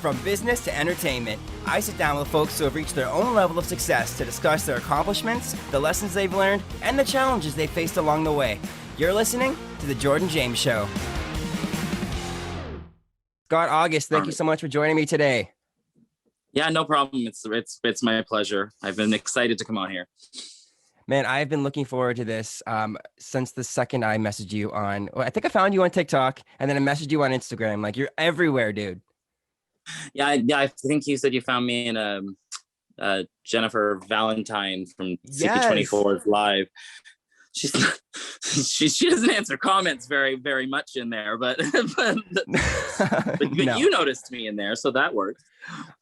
From business to entertainment, I sit down with folks who have reached their own level of success to discuss their accomplishments, the lessons they've learned, and the challenges they faced along the way. You're listening to The Jordan James Show. Scott August, thank you so much for joining me today. Yeah, no problem. It's my pleasure. I've been excited to come on here. Man, I've been looking forward to this since the second I messaged you on, I think I found you on TikTok, and then I messaged you on Instagram. Like, you're everywhere, dude. Yeah, I think you said you found me in Jennifer Valentine from CP24's live. She doesn't answer comments very much in there, but no. You noticed me in there, so that worked.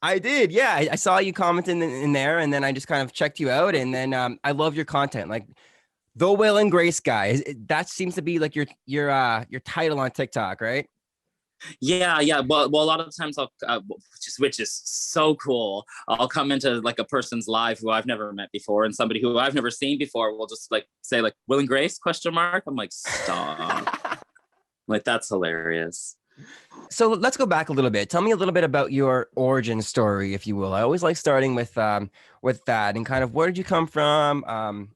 I did, yeah. I saw you commenting in there, and then I just kind of checked you out, and then I love your content, like the Will and Grace guy. That seems to be like your title on TikTok, right? Yeah. Well, a lot of times I'll, which is so cool. I'll come into like a person's live who I've never met before, and somebody who I've never seen before will just like say like Will and Grace ? I'm like, stop. Like, that's hilarious. So let's go back a little bit. Tell me a little bit about your origin story, if you will. I always like starting with that, and kind of where did you come from?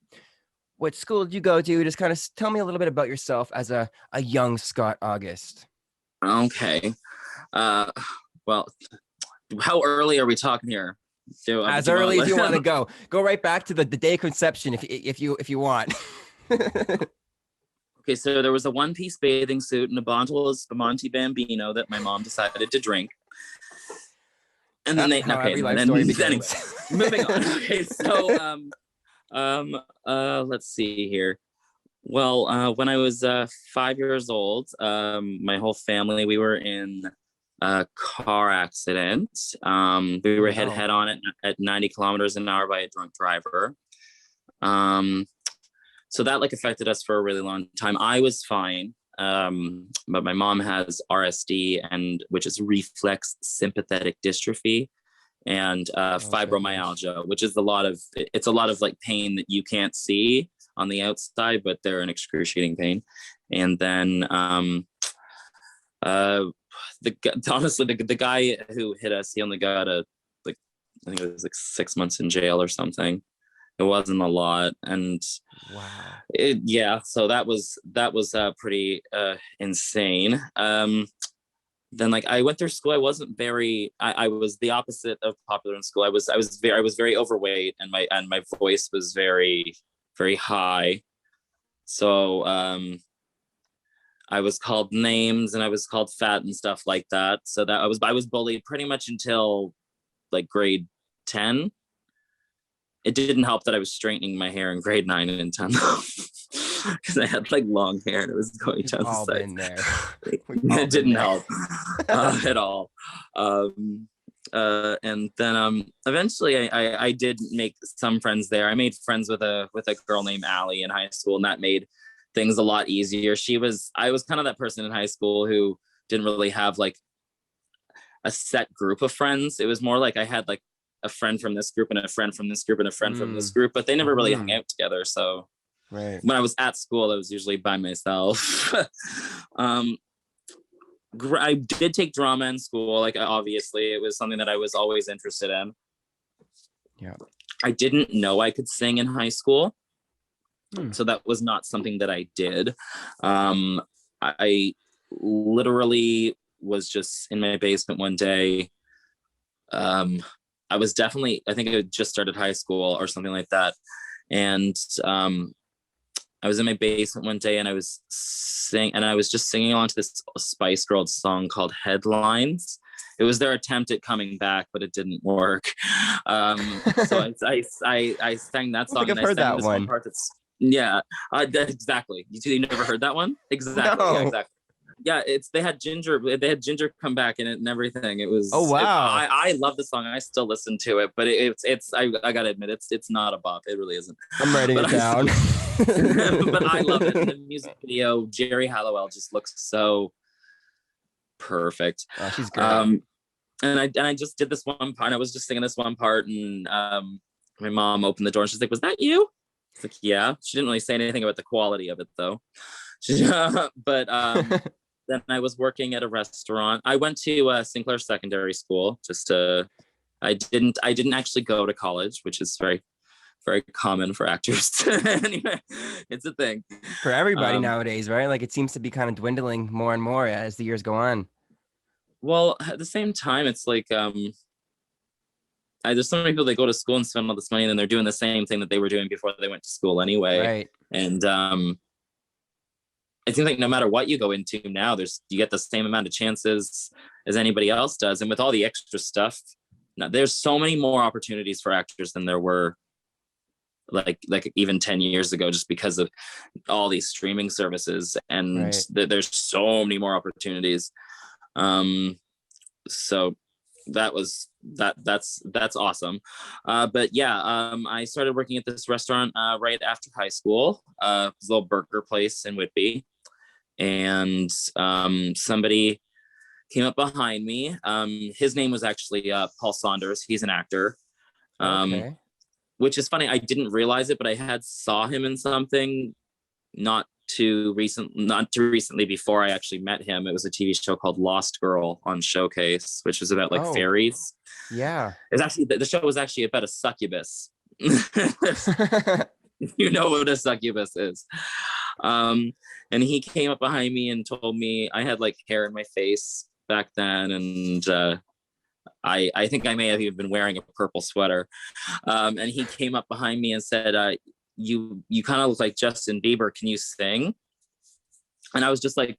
What school did you go to? Just kind of tell me a little bit about yourself as a young Scott August. Okay. Well, how early are we talking here? As early as you want to go. Go right back to the day of conception if you want. Okay, so there was a one-piece bathing suit and a bottle of Monte Bambino that my mom decided to drink. And then moving on. Okay, so let's see here. Well, when I was 5 years old, my whole family, we were in a car accident. We were hit head on at 90 kilometers an hour by a drunk driver. So that like affected us for a really long time. I was fine, but my mom has RSD, which is reflex sympathetic dystrophy, and fibromyalgia, which is a lot of like pain that you can't see on the outside, but they're an excruciating pain. And then honestly, the guy who hit us, he only got I think it was like 6 months in jail or something. It wasn't a lot. And wow. So that was pretty insane. Then like I went through school. I wasn't very, I was the opposite of popular in school. I was very overweight, and my voice was very, very high. So I was called names, and I was called fat and stuff like that. So that I was bullied pretty much until like grade 10. It didn't help that I was straightening my hair in grade 9 and 10 because I had like long hair and it was going down the side. Been there. It didn't help at all. And then eventually I did make some friends there. I made friends with a girl named Allie in high school, and that made things a lot easier. I was kind of that person in high school who didn't really have like a set group of friends. It was more like I had like a friend from this group and a friend from this group and a friend from this group, but they never really hung out together. So when I was at school, I was usually by myself. I did take drama in school. Like, obviously it was something that I was always interested in. Yeah. I didn't know I could sing in high school. So that was not something that I did. I literally was just in my basement one day. I think I just started high school or something like that. And I was in my basement one day, and I was just singing along to this Spice Girls song called Headlines. It was their attempt at coming back, but it didn't work. So I sang that song. I think I've heard that one. Exactly. You never heard that one? Exactly. No. Yeah, exactly. Yeah, they had Ginger come back in it and everything. It was I love the song. I still listen to it, but I gotta admit it's not a bop. It really isn't. I'm writing it down. But I love it. The music video, Jerry Halliwell just looks so perfect. Oh, she's great. And I just did this one part. I was just singing this one part, and my mom opened the door and she's like, "Was that you?" It's like, yeah. She didn't really say anything about the quality of it though. But then I was working at a restaurant. I went to Sinclair Secondary School. I didn't actually go to college, which is very, very common for actors. Anyway, it's a thing for everybody nowadays, right? Like it seems to be kind of dwindling more and more as the years go on. Well, at the same time, it's like there's so many people that go to school and spend all this money, and then they're doing the same thing that they were doing before they went to school anyway. Right. And it seems like no matter what you go into now, you get the same amount of chances as anybody else does. And with all the extra stuff, now, there's so many more opportunities for actors than there were like even 10 years ago, just because of all these streaming services, and there's so many more opportunities. So that's awesome. But yeah, I started working at this restaurant right after high school, this little burger place in Whitby, and somebody came up behind me. His name was actually Paul Saunders. He's an actor. Which is funny. I didn't realize it, but I had saw him in something not too recently before I actually met him. It was a TV show called Lost Girl on Showcase, which was about like fairies. Yeah. It's actually, the show was actually about a succubus. You know what a succubus is. And he came up behind me and told me I had like hair in my face back then, and I think I may have even been wearing a purple sweater. And he came up behind me and said, you kind of look like Justin Bieber. Can you sing? And I was just like,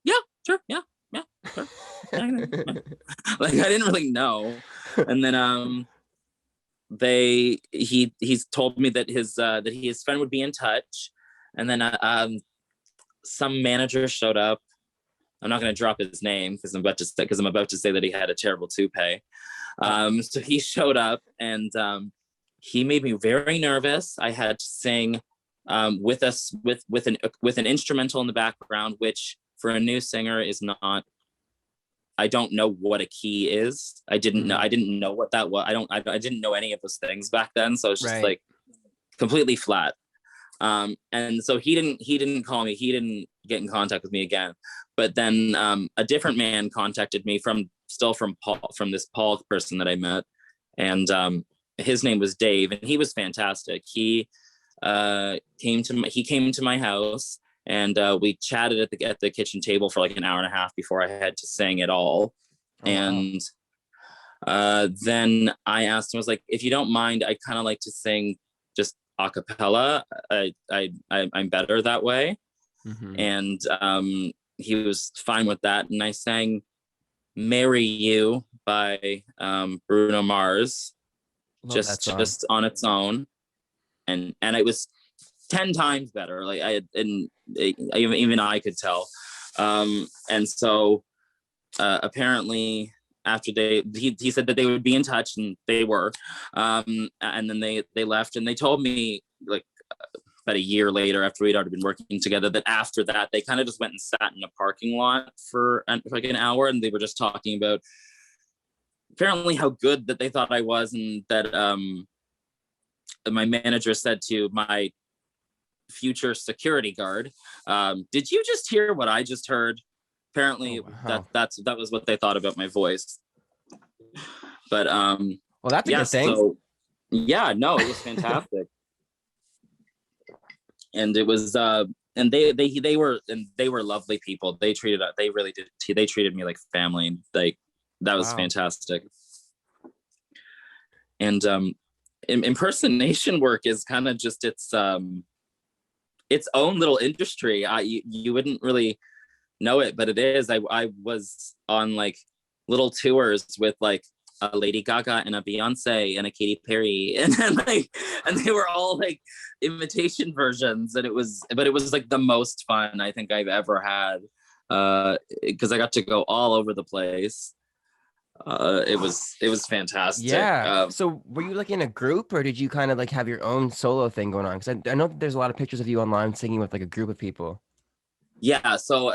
yeah, sure. Yeah, sure. Like, I didn't really know. And then he's told me that his friend would be in touch. And then some manager showed up. I'm not going to drop his name because I'm about to say that he had a terrible toupee. So he showed up, and he made me very nervous. I had to sing with an instrumental in the background, which for a new singer is not. I don't know what a key is. I didn't know what that was. I didn't know any of those things back then. So it's just like completely flat. And so he didn't call me. He didn't get in contact with me again. But then a different man contacted me from this Paul person that I met, and his name was Dave, and he was fantastic. He came to my house, and we chatted at the kitchen table for like an hour and a half before I had to sing at all. And then I asked him, I was like, if you don't mind, I kind of like to sing just a cappella. I'm better that way. And he was fine with that, and I sang "Marry You" by Bruno Mars. Just on its own, and it was 10 times better. Like even I could tell. And so apparently after he said that they would be in touch, and they were. And then they left, and they told me like about a year later, after we'd already been working together, that after that they kind of just went and sat in a parking lot for like an hour, and they were just talking about apparently how good that they thought I was, and that my manager said to my future security guard, did you just hear what I just heard? Apparently that was what they thought about my voice. But well, that's a good thing. So, yeah, no, it was fantastic. And it was and they were lovely people. They treated me like family. Like, that was fantastic. And impersonation work is kind of just its own little industry. You wouldn't really know it, but it is. I was on like little tours with like a Lady Gaga and a Beyonce and a Katy Perry, and they were all like imitation versions, and it was like the most fun I think I've ever had, because I got to go all over the place. It was fantastic. Yeah. So were you like in a group, or did you kind of like have your own solo thing going on? Because I know that there's a lot of pictures of you online singing with like a group of people. Yeah, so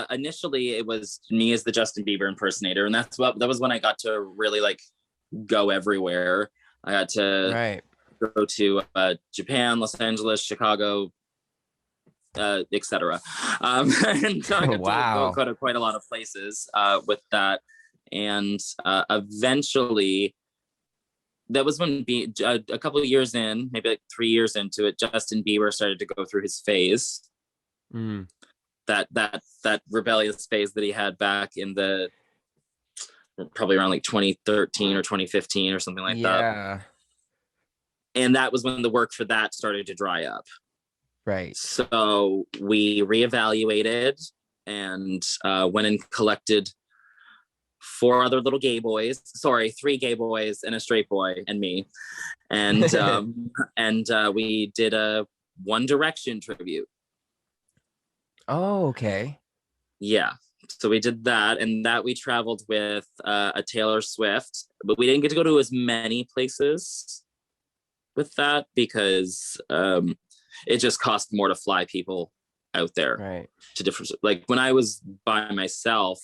initially it was me as the Justin Bieber impersonator, and that was when I got to really like go everywhere. I got to go to Japan, Los Angeles, Chicago, etc. And so I got to go to quite a lot of places with that. And eventually, that was when a couple of years in, maybe like 3 years into it, Justin Bieber started to go through his phase. That rebellious phase that he had back in the probably around like 2013 or 2015 or something like that. And that was when the work for that started to dry up. Right. So we reevaluated and went and collected 3 gay boys and a straight boy and me. And we did a One Direction tribute. Oh, okay. Yeah. So we did that, and that we traveled with a Taylor Swift, but we didn't get to go to as many places with that because it just cost more to fly people out there to different, like when I was by myself,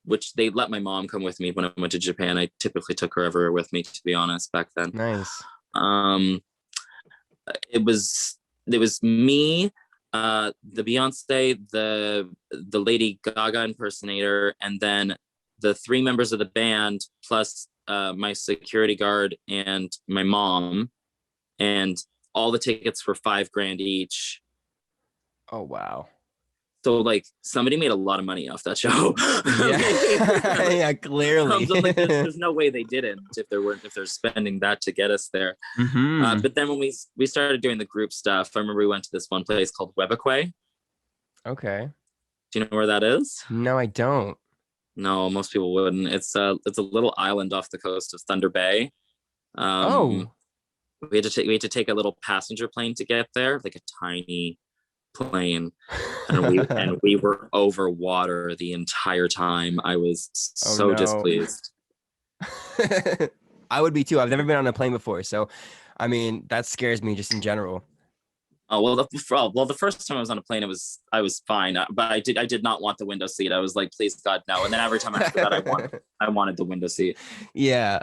which they let my mom come with me when I went to Japan. I typically took her everywhere with me, to be honest, back then. Nice. It was me, the Beyonce, the Lady Gaga impersonator, and then the 3 members of the band, plus my security guard and my mom, and all the tickets for $5,000 each. Oh, wow. So like somebody made a lot of money off that show. Yeah, yeah, clearly. Like, there's no way they didn't if they're spending that to get us there. But then when we started doing the group stuff, I remember we went to this one place called Webequay. Okay. Do you know where that is? No, I don't. No, most people wouldn't. It's a little island off the coast of Thunder Bay. We had to take a little passenger plane to get there, like a tiny plane, and we were over water the entire time. I was so displeased. I would be too. I've never been on a plane before, so I mean that scares me just in general. Oh well, the first time I was on a plane, I was fine, but I did not want the window seat. I was like, please God, no. And then every time after that, I wanted the window seat. Yeah.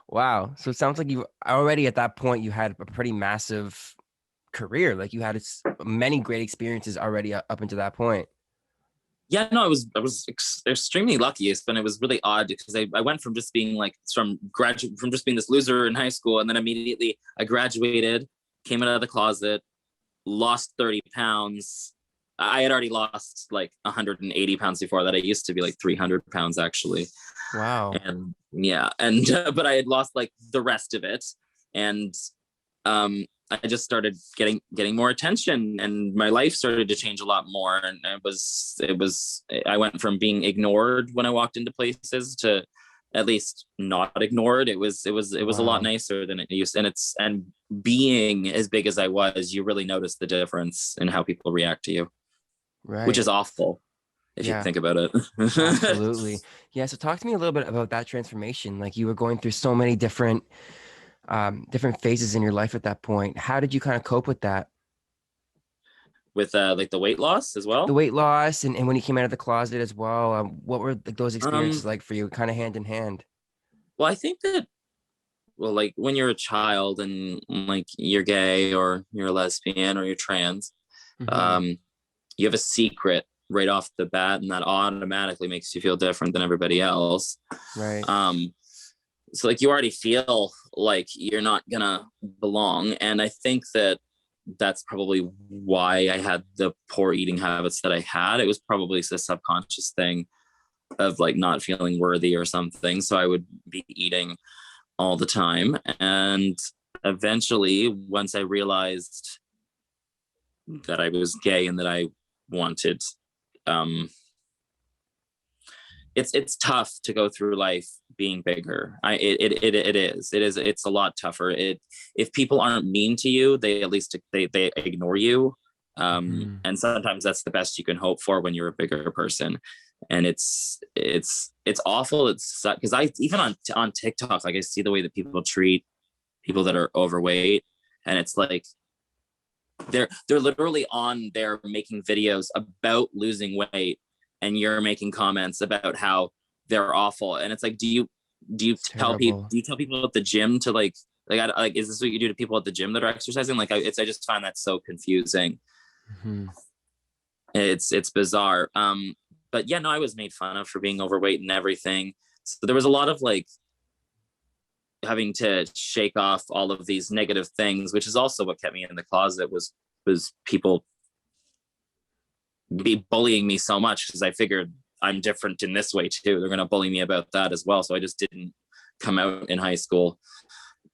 Wow. So it sounds like you already at that point you had a pretty massive career. Like you had many great experiences already up until that point. Yeah, no, I was extremely lucky, and it was really odd because I went from just being from just being this loser in high school, and then immediately I graduated, came out of the closet, lost 30 pounds. I had already lost like 180 pounds before that. I used to be like 300 pounds actually. Wow. And yeah, and but I had lost like the rest of it, and I just started getting more attention, and my life started to change a lot more. And I went from being ignored when I walked into places to at least not ignored. It was a lot nicer than it used. And being as big as I was, you really notice the difference in how people react to you, which is awful if you think about it. Absolutely. Yeah. So talk to me a little bit about that transformation. Like you were going through so many different phases in your life at that point. How did you kind of cope with that? With like the weight loss as well? The weight loss and when you came out of the closet as well. What were like those experiences like for you, kind of hand in hand? Well, I think that, like when you're a child and like you're gay or you're a lesbian or you're trans, you have a secret right off the bat, and that automatically makes you feel different than everybody else. Right. So like you already feel like you're not gonna belong. And I think that that's probably why I had the poor eating habits that I had. It was probably a subconscious thing of like not feeling worthy or something. So I would be eating all the time. And eventually, once I realized that I was gay and that I wanted, it's tough to go through life being bigger. It's a lot tougher. If people aren't mean to you, they at least they ignore you. And sometimes that's the best you can hope for when you're a bigger person. And it's awful. It's because I even on TikTok, like I see the way that people treat people that are overweight, and it's like they're literally on there making videos about losing weight, and you're making comments about how they're awful. And it's like, do you tell people at the gym to like is this what you do to people at the gym that are exercising? Like I just find that so confusing. Mhm. It's bizarre. But yeah, no, I was made fun of for being overweight and everything. So there was a lot of like having to shake off all of these negative things, which is also what kept me in the closet, was people be bullying me so much, because I figured I'm different in this way too. They're gonna bully me about that as well. So I just didn't come out in high school.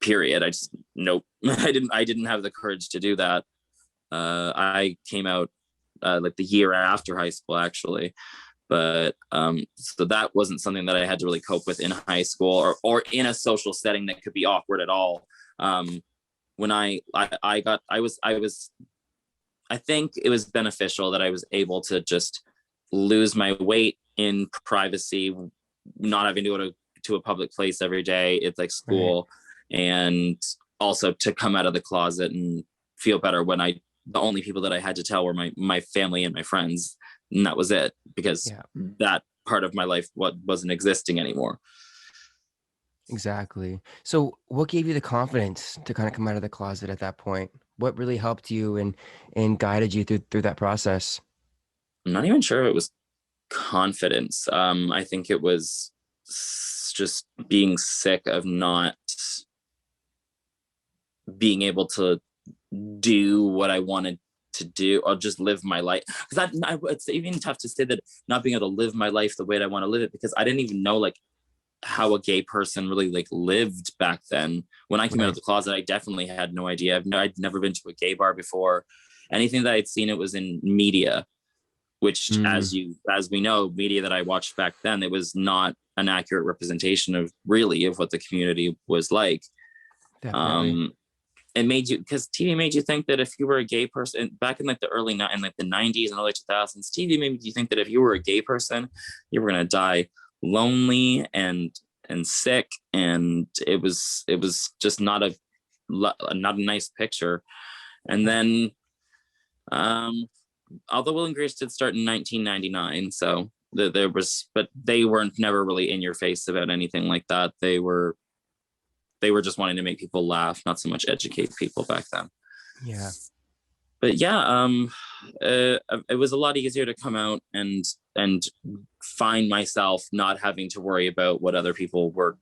Period. I just nope. I didn't have the courage to do that. I came out like the year after high school, actually. But so that wasn't something that I had to really cope with in high school, or in a social setting that could be awkward at all. When I think it was beneficial that I was able to just lose my weight in privacy, not having to go to a public place every day. It's like Right. school, and also to come out of the closet and feel better when the only people that I had to tell were my family and my friends, and that was it, because Yeah, that part of my life wasn't existing anymore. exactly. So what gave you the confidence to kind of come out of the closet at that point? What really helped you and guided you through that process? I'm not even sure if it was confidence. I think it was just being sick of not being able to do what I wanted to do, or just live my life. Because it's even tough to say that, not being able to live my life the way that I want to live it, because I didn't even know like how a gay person really like lived back then. When I came out of Right. the closet, I definitely had no idea. I'd never been to a gay bar before. Anything that I'd seen, it was in media, which, Mm, as we know, media that I watched back then, it was not an accurate representation of what the community was like. definitely. Um, it made you, because TV made you think that if you were a gay person back in like the 90s and early 2000s, TV made you think that if you were a gay person, you were gonna die lonely and sick, and it was just not a nice picture. And Right. then, um, although Will and Grace did start in 1999, so there was, but they weren't never really in your face about anything like that. They were just wanting to make people laugh, not so much educate people back then. Yeah. But yeah, it was a lot easier to come out and find myself not having to worry about what other people were,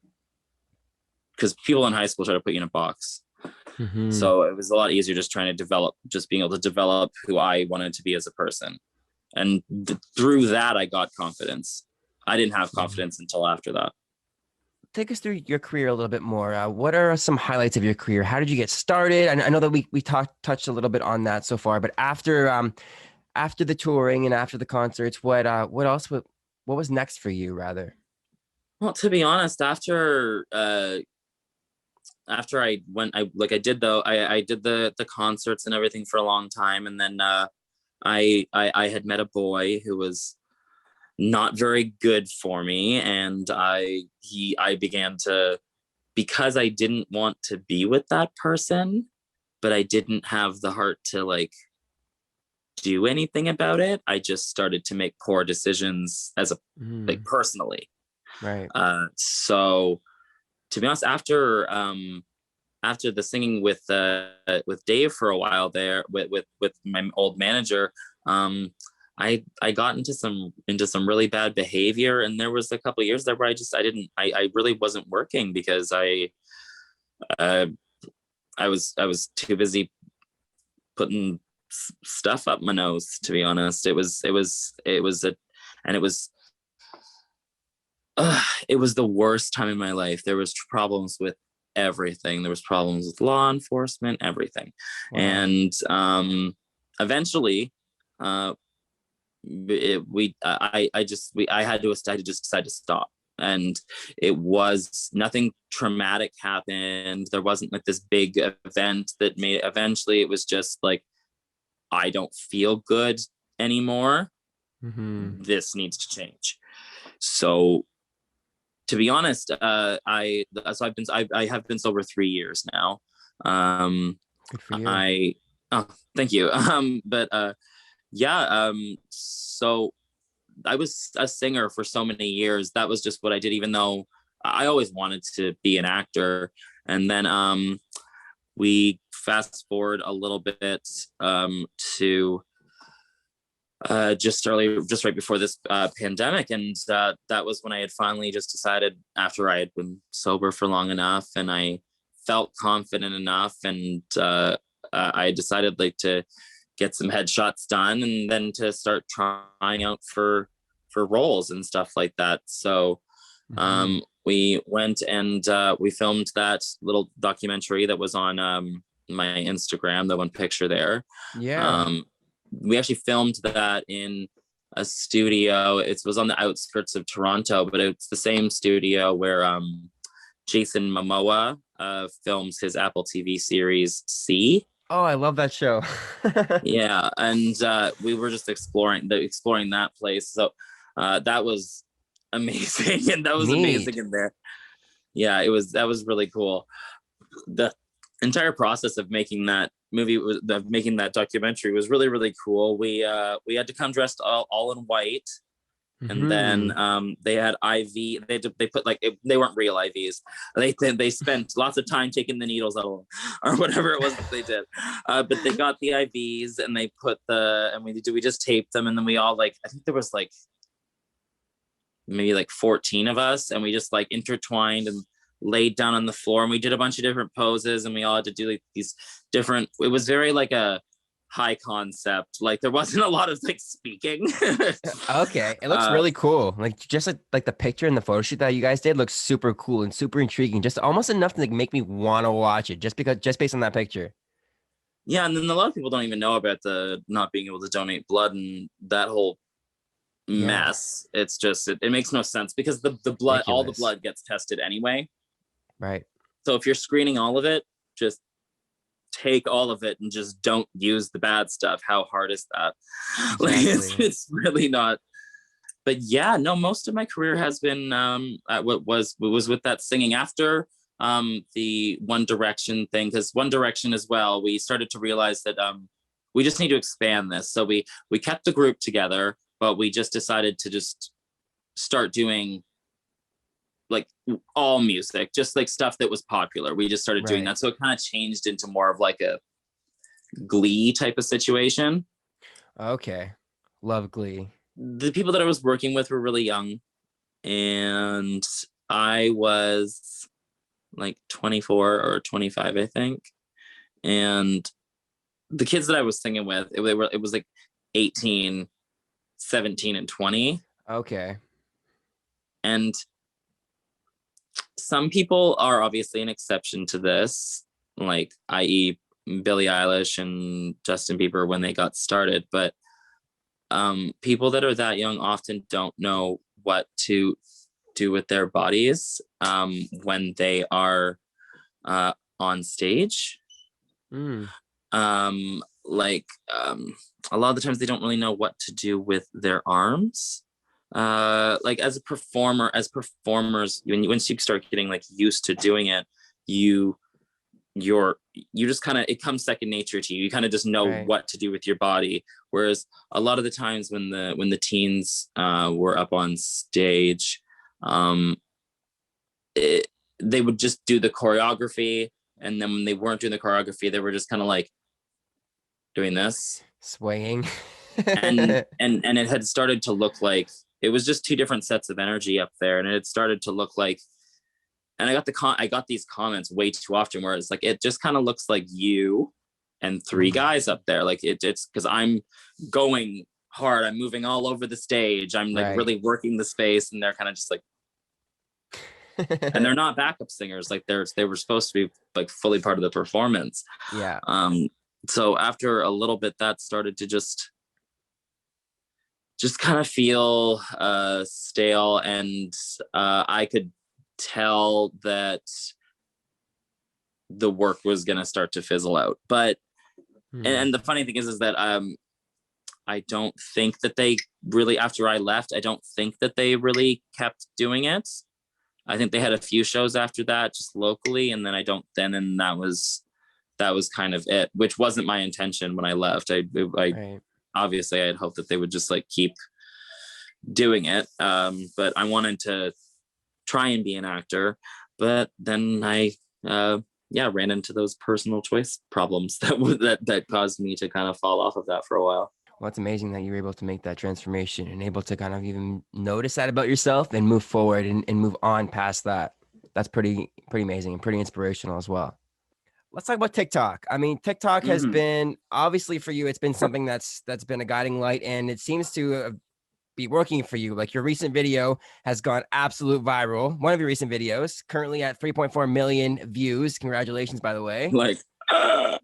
because people in high school try to put you in a box. Hmm. So it was a lot easier just trying to just being able to develop who I wanted to be as a person. And through that, I got confidence. I didn't have confidence until after that. Take us through your career a little bit more. What are some highlights of your career? How did you get started? I know that we touched a little bit on that so far, but after the touring and after the concerts, what else what was next for you rather? Well, to be honest, after I went, I did though, I did the concerts and everything for a long time, and then I had met a boy who was not very good for me, and I began to, because I didn't want to be with that person, but I didn't have the heart to like do anything about it. I just started to make poor decisions as a like Mm, personally. right. So to be honest, after the singing with Dave for a while there, with my old manager, I got into some really bad behavior, and there was a couple of years there where I really wasn't working, because uh, I was too busy putting stuff up my nose. To be honest, it was a and it was the worst time in my life. There was problems with everything. There was problems with law enforcement, everything. Wow. And eventually, uh, it, we I just we I had to just decide to stop. And it was nothing traumatic happened. There wasn't like this big event that made. Eventually, it was just like, I don't feel good anymore. Hmm. This needs to change. So to be honest, I have been sober 3 years now. Um, Good for you. I oh, thank you. But yeah, so I was a singer for so many years. That was just what I did, even though I always wanted to be an actor. And then we fast forward a little bit to just right before this pandemic, and that was when I had finally just decided, after I had been sober for long enough and I felt confident enough, and I decided like to get some headshots done and then to start trying out for roles and stuff like that. So we went and we filmed that little documentary that was on my Instagram, the one picture there. Yeah. We actually filmed that in a studio. It was on the outskirts of Toronto, but it's the same studio where Jason Momoa films his Apple TV series C. Oh, I love that show. Yeah, and we were just exploring that place. So that was amazing, and that was Neat. amazing in there. Yeah, that was really cool. The entire process of making that making that documentary was really, really cool. We had to come dressed all in white. And then they had IV. They put like they weren't real IVs. They spent lots of time taking the needles out or whatever it was that they did. But they got the IVs and they put we just taped them, and then we all like, I think there was like maybe like 14 of us, and we just like intertwined and laid down on the floor, and we did a bunch of different poses, and we all had to do like these different. It was very like a high concept, like there wasn't a lot of like speaking. Okay, it looks really cool. Like just like the picture and the photo shoot that you guys did looks super cool and super intriguing. Just almost enough to like make me want to watch it just based on that picture. Yeah, and then a lot of people don't even know about the not being able to donate blood and that whole mess. It's just it makes no sense because the blood, all the blood gets tested anyway. Right. So if you're screening all of it, just take all of it and just don't use the bad stuff. How hard is that? Exactly. Like it's really not. But yeah, no, most of my career has been what was with that singing. After the One Direction thing, because One Direction as well, we started to realize that we just need to expand this. So we kept the group together, but we just decided to just start doing like all music, just like stuff that was popular. We just started doing that. So it kind of changed into more of like a Glee type of situation. Okay. Love Glee. The people that I was working with were really young, and I was like 24 or 25, I think. And the kids that I was singing with, it was like 18, 17, and 20. Okay. And some people are obviously an exception to this, like i.e. Billie Eilish and Justin Bieber when they got started. But people that are that young often don't know what to do with their bodies when they are on stage. A lot of the times they don't really know what to do with their arms. Like as performers, once you start getting like used to doing it, you just kind of, it comes second nature to you. You kind of just know what to do with your body. Whereas a lot of the times when the teens were up on stage, they would just do the choreography, and then when they weren't doing the choreography, they were just kind of like doing this, swaying, and it had started to look like it was just two different sets of energy up there, and it had started to look like. And I got these comments way too often where it's like, it just kind of looks like you and three guys up there. Like it's because I'm going hard. I'm moving all over the stage. I'm like really working the space, and they're kind of just like, and they're not backup singers. Like they were supposed to be like fully part of the performance. Yeah. So after a little bit, that started to just kind of feel stale, and I could tell that the work was going to start to fizzle out. But and the funny thing is that I don't think that they really, after I left, I don't think that they really kept doing it. I think they had a few shows after that just locally, and then and that was kind of it, which wasn't my intention when I left. I obviously I had hoped that they would just like keep doing it, but I wanted to try and be an actor. But then I ran into those personal choice problems that caused me to kind of fall off of that for a while. Well, it's amazing that you're able to make that transformation and able to kind of even notice that about yourself and move forward and move on past that. That's pretty amazing and pretty inspirational as well. Let's talk about TikTok. I mean, TikTok has Mhm. been obviously for you, it's been something that's been a guiding light, and it seems to be working for you. Like your recent video has gone absolute viral. One of your recent videos, currently at 3.4 million views. Congratulations, by the way. Like, yeah,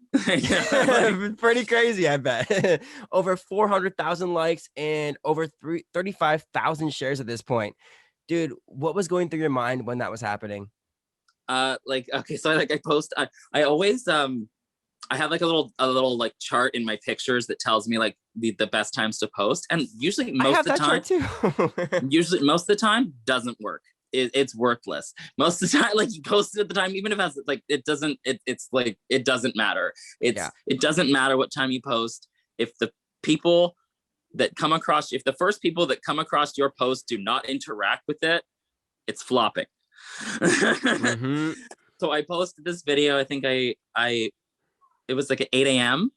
like, Pretty crazy, I bet. Over 400,000 likes and over 35,000 shares at this point. Dude, what was going through your mind when that was happening? like, okay, so I post, I always, I have like a little like chart in my pictures that tells me like the best times to post. And usually I most have of the that time, chart too. doesn't work. It's worthless. Most of the time, like you post it at the time, even if it's like, it doesn't, it's like, it doesn't matter. Yeah. It doesn't matter what time you post. If the people that come across, if the first people that come across your post do not interact with it, it's flopping. Mm-hmm. So I posted this video. I think it was like at 8 a.m.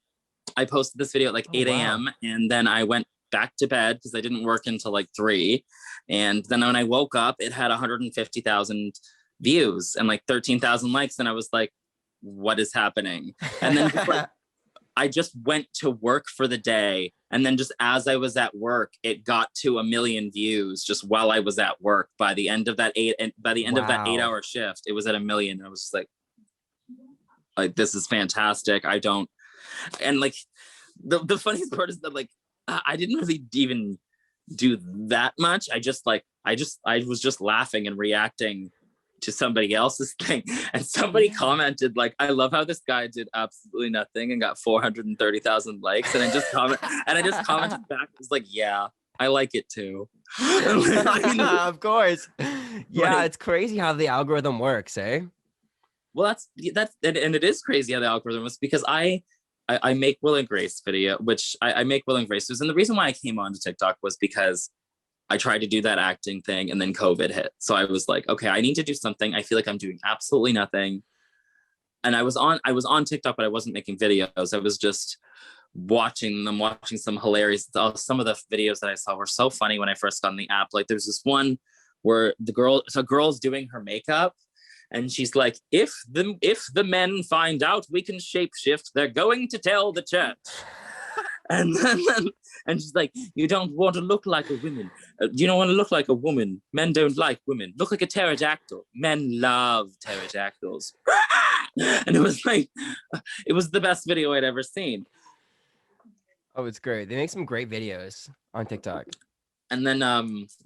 I posted this video at like Oh, 8 wow. a.m. and then I went back to bed because I didn't work until like 3. And then when I woke up, it had 150,000 views and like 13,000 likes. And I was like, what is happening? And then just like, I just went to work for the day. And then just as I was at work, it got to 1 million views just while I was at work. By the end of that Wow. 8-hour shift, it was at 1 million. I was just like, this is fantastic. I don't, and like, the funniest part is that like, I didn't really even do that much. I was just laughing and reacting to somebody else's thing. And somebody Yeah. commented like, I love how this guy did absolutely nothing and got 430,000 likes. And I just commented back, it was like, yeah, I like it too. Of course. Yeah, Like, it's crazy how the algorithm works, eh? well, and it is crazy how the algorithm is, because I make Will and Grace video, which I make Will and Grace. And the reason why I came onto TikTok was because I tried to do that acting thing and then COVID hit. So I was like, okay, I need to do something. I feel like I'm doing absolutely nothing. And I was on TikTok, but I wasn't making videos. I was just watching some hilarious, some of the videos that I saw were so funny when I first got on the app. Like there's this one where a girl's doing her makeup and she's like, if the men find out we can shapeshift, they're going to tell the church. And then, and she's like, you don't want to look like a woman. You don't want to look like a woman. Men don't like women. Look like a pterodactyl. Men love pterodactyls. And it was like, it was the best video I'd ever seen. Oh, it's great. They make some great videos on TikTok. And then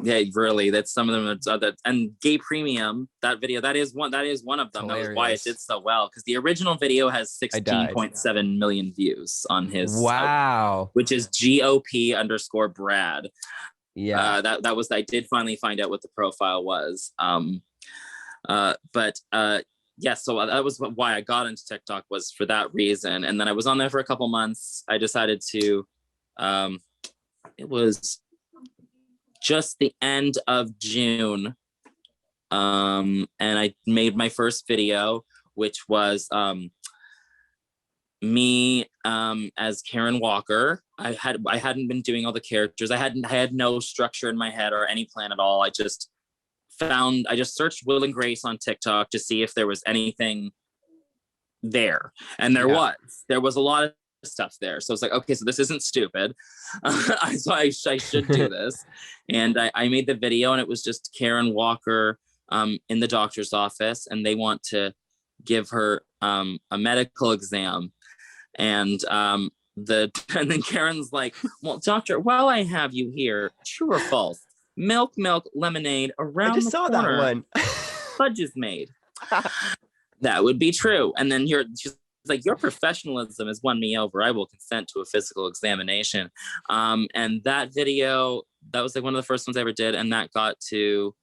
yeah, really, that's some of them. And Gay Premium, that video, that is one of them. That was why it did so well, because the original video has I died. 16.7 million views on his Wow. which is GOP_Brad. Yeah. That was, I did finally find out what the profile was. But yeah, so that was why I got into TikTok, was for that reason. And then I was on there for a couple months. I decided to it was just the end of June. And I made my first video, which was me as Karen Walker. I hadn't been doing all the characters. I had no structure in my head or any plan at all. I just searched Will and Grace on TikTok to see if there was anything there. And there was a lot of stuff there. So it's like, okay, so this isn't stupid. So I should do this. And I made the video, and it was just Karen Walker in the doctor's office, and they want to give her a medical exam. And and then Karen's like, well, doctor, while I have you here, true or false? Milk, lemonade I around just the saw that corner. one. Fudge is made. That would be true. And then she's like, your professionalism has won me over. I will consent to a physical examination. And that video, that was like one of the first ones I ever did. And that got to,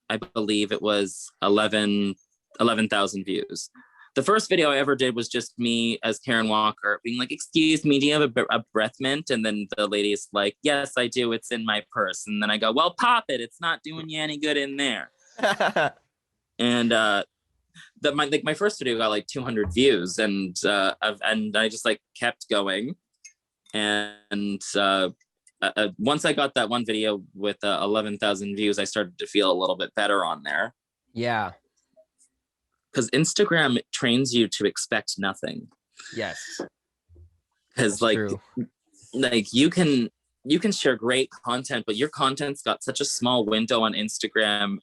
I believe it was 11,000 views. The first video I ever did was just me as Karen Walker being like, excuse me, do you have a breath mint? And then the lady's like, yes, I do. It's in my purse. And then I go, well, pop it. It's not doing you any good in there. And my first video got like 200 views, and I just like kept going. And once I got that one video with 11,000 views, I started to feel a little bit better on there. Yeah. Because Instagram trains you to expect nothing. Yes. Because like you can share great content, but your content's got such a small window on Instagram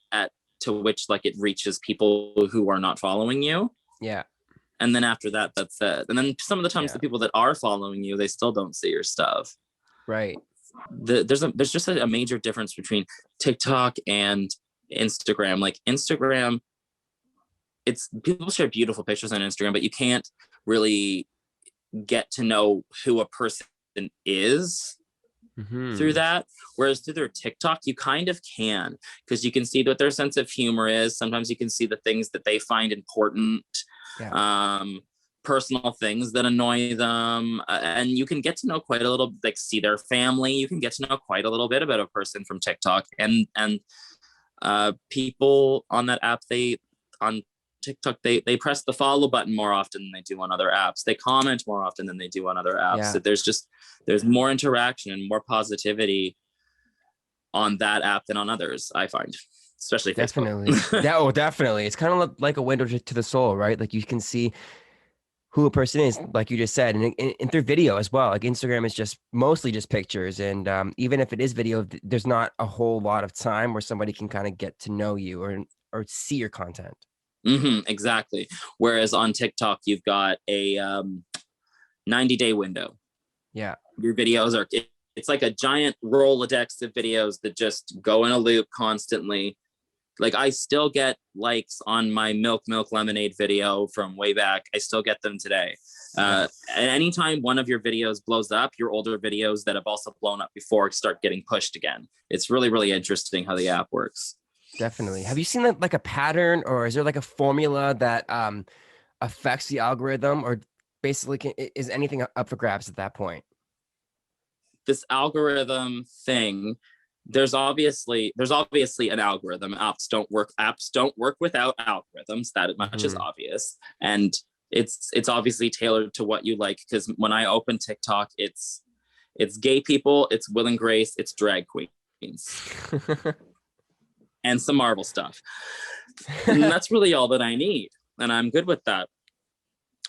to which like it reaches people who are not following you. Yeah. And then after that, that's it. And then some of the times the people that are following you, they still don't see your stuff. Right. There's just a major difference between TikTok and Instagram. Like Instagram, it's people share beautiful pictures on Instagram, but you can't really get to know who a person is through that. Whereas through their TikTok, you kind of can, because you can see what their sense of humor is. Sometimes you can see the things that they find important, personal things that annoy them. And you can get to know quite a little, like see their family. You can get to know quite a little bit about a person from TikTok. And people on that app, on TikTok, they press the follow button more often than they do on other apps. They comment more often than they do on other apps. So there's more interaction and more positivity on that app than on others, I find, especially definitely. Facebook. Definitely. It's kind of like a window to the soul, right? Like you can see who a person is, like you just said, and through video as well. Like Instagram is just mostly just pictures, and even if it is video, there's not a whole lot of time where somebody can kind of get to know you or see your content. Exactly. Whereas on TikTok, you've got a 90-day window. Yeah. Your videos it's like a giant Rolodex of videos that just go in a loop constantly. Like I still get likes on my milk lemonade video from way back. I still get them today. And anytime one of your videos blows up, your older videos that have also blown up before start getting pushed again. It's really, really interesting how the app works. Definitely. Have you seen that, like a pattern, or is there like a formula that affects the algorithm, or basically is anything up for grabs at that point? This algorithm thing, there's obviously an algorithm. Apps don't work without algorithms. That much is obvious. And it's obviously tailored to what you like, because when I open TikTok, it's gay people, it's Will and Grace, it's drag queens. And some Marvel stuff. And that's really all that I need. And I'm good with that.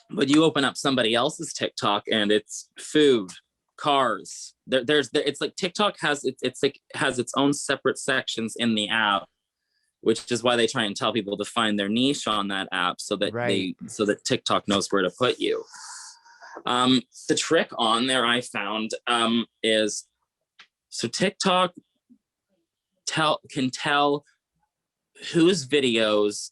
But you open up somebody else's TikTok and it's food, cars. It's like TikTok has its own separate sections in the app, which is why they try and tell people to find their niche on that app so that TikTok knows where to put you. The trick on there I found is, so TikTok can tell whose videos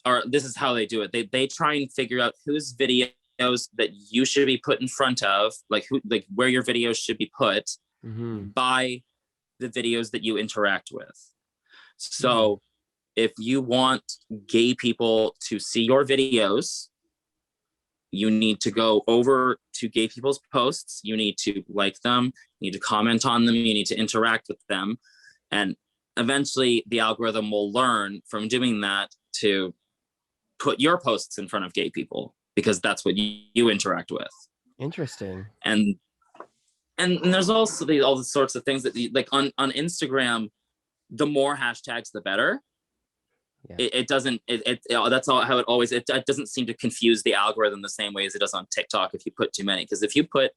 are, this is how they do it. They try and figure out whose videos that you should be put in front of, like where your videos should be put by the videos that you interact with. So if you want gay people to see your videos, you need to go over to gay people's posts. You need to like them. You need to comment on them. You need to interact with them. And eventually the algorithm will learn from doing that to put your posts in front of gay people, because that's what you interact with. Interesting. And there's also all the sorts of things that like on Instagram, the more hashtags, the better. Yeah. That's all how it always, it doesn't seem to confuse the algorithm the same way as it does on TikTok if you put too many. Because if you put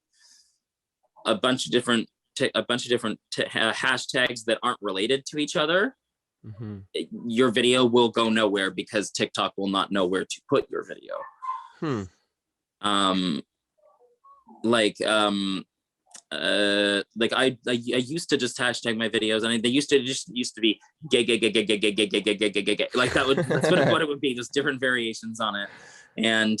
a bunch of different hashtags that aren't related to each other, your video will go nowhere, because TikTok will not know where to put your video. I used to just hashtag my videos, and they used to be gay, like that's what it would be, just different variations on it. And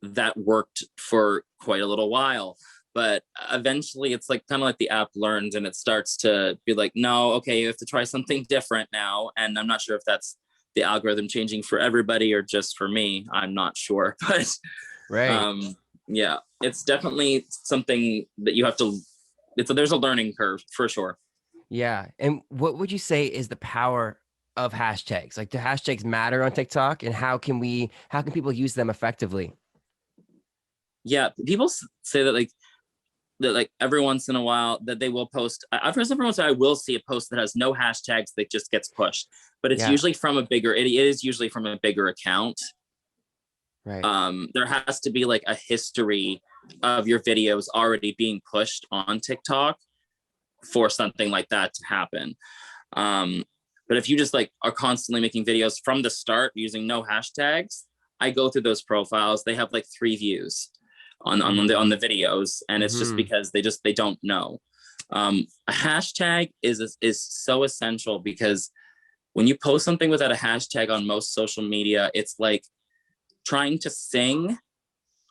that worked for quite a little while. But eventually it's like kind of like the app learns, and it starts to be like, no, okay, you have to try something different now. And I'm not sure if that's the algorithm changing for everybody or just for me. I'm not sure. But yeah, it's definitely something that you have to, there's a learning curve for sure. Yeah. And what would you say is the power of hashtags? Like, do hashtags matter on TikTok, and how can people use them effectively? Yeah, people say that, like, that like every once in a while that they will post. Every once in a while I will see a post that has no hashtags that just gets pushed, but it's usually from a bigger. It is usually from a bigger account. Right. There has to be like a history of your videos already being pushed on TikTok for something like that to happen. But if you just like are constantly making videos from the start using no hashtags, I go through those profiles. They have like 3 views on the videos, and it's just because they don't know. A hashtag is so essential, because when you post something without a hashtag on most social media, it's like trying to sing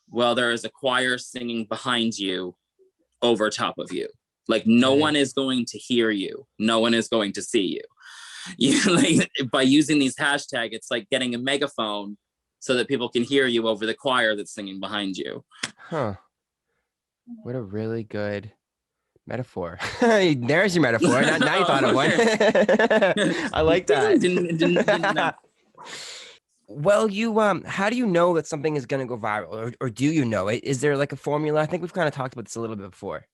while there is a choir singing behind you over top of you. Like no one is going to hear you. No one is going to see you. Like, by using these hashtags, it's like getting a megaphone so that people can hear you over the choir that's singing behind you. Huh. What a really good metaphor. There's your metaphor. Now you thought of one. I like that. Well, you how do you know that something is going to go viral, or do you know it? Is there like a formula? I think we've kind of talked about this a little bit before.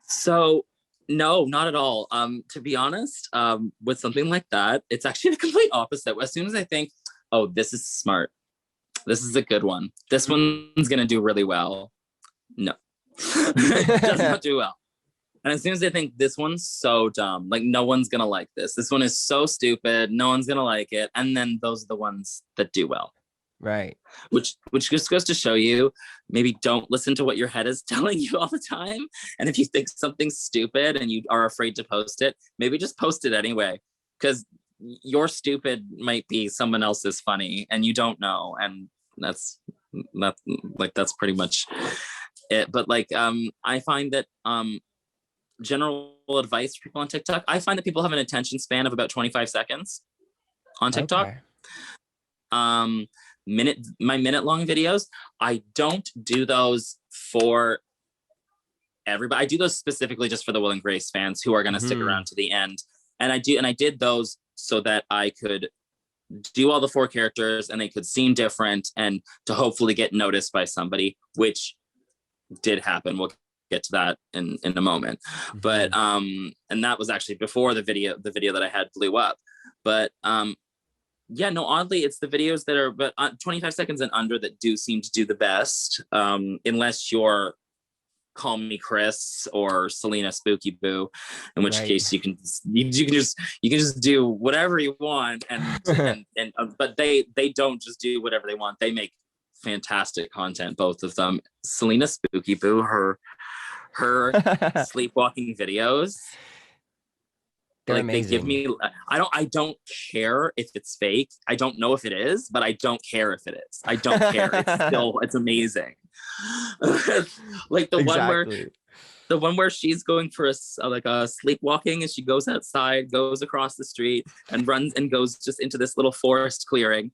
So no, not at all. To be honest, with something like that, it's actually the complete opposite. As soon as I think, oh, this is smart, this is a good one, this one's gonna do really well, no, it does not do well. And as soon as I think this one's so dumb, like no one's gonna like this one is so stupid, no one's gonna like it, and then those are the ones that do well. Right. Which just goes to show you, maybe don't listen to what your head is telling you all the time. And if you think something's stupid and you are afraid to post it, maybe just post it anyway, because your stupid might be someone else's funny and you don't know. And that's pretty much it. But like, I find that general advice for people on TikTok, I find that people have an attention span of about 25 seconds on TikTok. Okay. My minute long videos, I don't do those for everybody. I do those specifically just for the Will and Grace fans who are going to stick around to the end. And I did those so that I could do all the 4 characters and they could seem different and to hopefully get noticed by somebody, which did happen. We'll get to that in a moment. But and that was actually before the video that I had blew up. But yeah, no, oddly, it's the videos that are but 25 seconds and under that do seem to do the best, unless you're Call Me Chris or Selena Spooky Boo, in which case you can just do whatever you want, and but they don't just do whatever they want. They make fantastic content, both of them. Selena Spooky Boo, her sleepwalking videos. They're like amazing. They give me, I don't care if it's fake. I don't know if it is, but I don't care if it is. I don't care. It's amazing. Like the one where she's going for a sleepwalking, and she goes outside, goes across the street, and runs and goes just into this little forest clearing.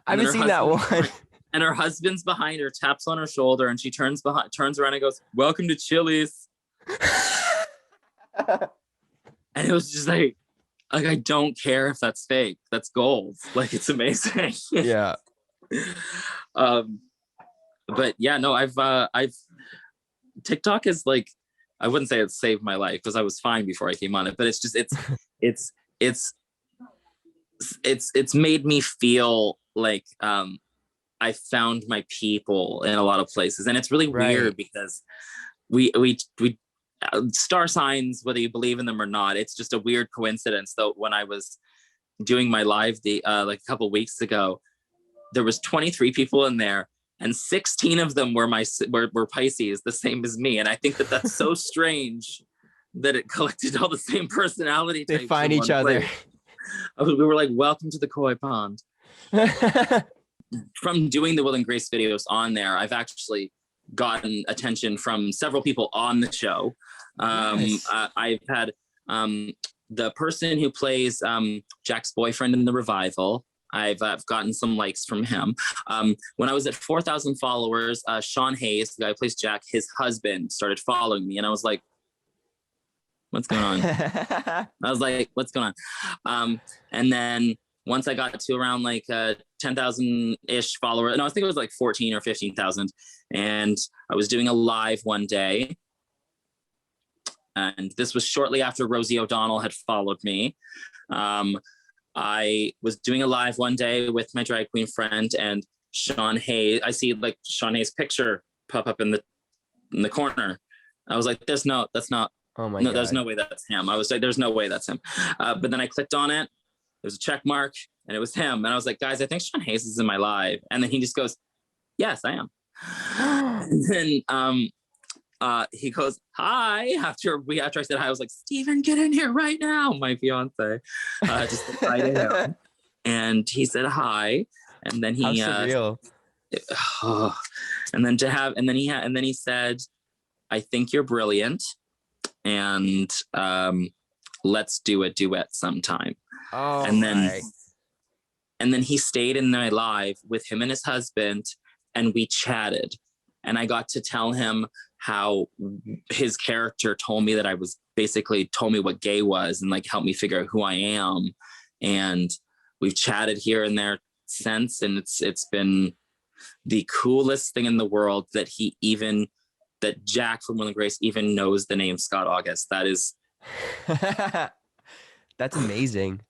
I haven't seen that one. And her husband's behind her, taps on her shoulder, and she turns around and goes, "Welcome to Chili's." And it was just like I don't care if that's fake. That's gold. Like, it's amazing. Yeah. But yeah, no, I've TikTok is like, I wouldn't say it saved my life because I was fine before I came on it, but it's just it's made me feel like I found my people in a lot of places, and it's really weird because we star signs, whether you believe in them or not, it's just a weird coincidence. Though when I was doing my live like a couple weeks ago, there was 23 people in there, and 16 of them were were Pisces, the same as me. And I think that that's so strange that it collected all the same personality types. They find each other. We were like, welcome to the koi pond. From doing the Will and Grace videos on there, I've actually gotten attention from several people on the show. Nice. I've had the person who plays Jack's boyfriend in the revival. I've gotten some likes from him. When I was at 4,000 followers, Sean Hayes, the guy who plays Jack, his husband started following me, and I was like, what's going on? I was like, what's going on? And then once I got to around like 10,000-ish followers, no, I think it was like 14 or 15,000. And I was doing a live one day, And this was shortly after Rosie O'Donnell had followed me. I was doing a live one day with my drag queen friend, and Sean Hayes, I see like Sean Hayes' picture pop up in the corner. I was like, that's not, Oh my no, God. there's no way that's him. I was like, there's no way that's him. But then I clicked on it. There's a check mark and it was him. And I was like, guys, I think Sean Hayes is in my live. And then he just goes, yes, I am. And then he goes, hi. After I said hi, I was like, Steven, get in here right now. My fiance just said hi to him. And he said hi. And then he How surreal. And then he said, I think you're brilliant. And let's do a duet sometime. Oh, and then right. and then he stayed in my live with him and his husband, and we chatted, and I got to tell him how his character told me what gay was, and like helped me figure out who I am. And we've chatted here and there since, and it's been the coolest thing in the world that Jack from Will and Grace even knows the name Scott August. That is that's amazing.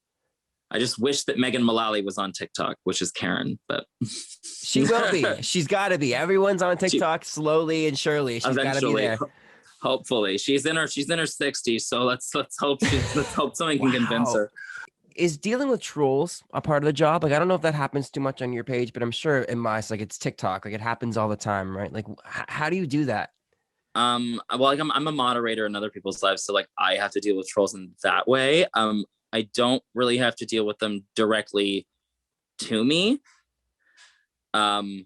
I just wish that Megan Mullally was on TikTok, which is Karen, but she will be. She's got to be. Everyone's on TikTok slowly and surely. She's got to be there. Hopefully, she's in her 60s. So let's hope something can convince her. Is dealing with trolls a part of the job? Like, I don't know if that happens too much on your page, but I'm sure in my, like, it's TikTok. Like, it happens all the time, right? Like, how do you do that? Well, like I'm a moderator in other people's lives, so like I have to deal with trolls in that way. I don't really have to deal with them directly to me. To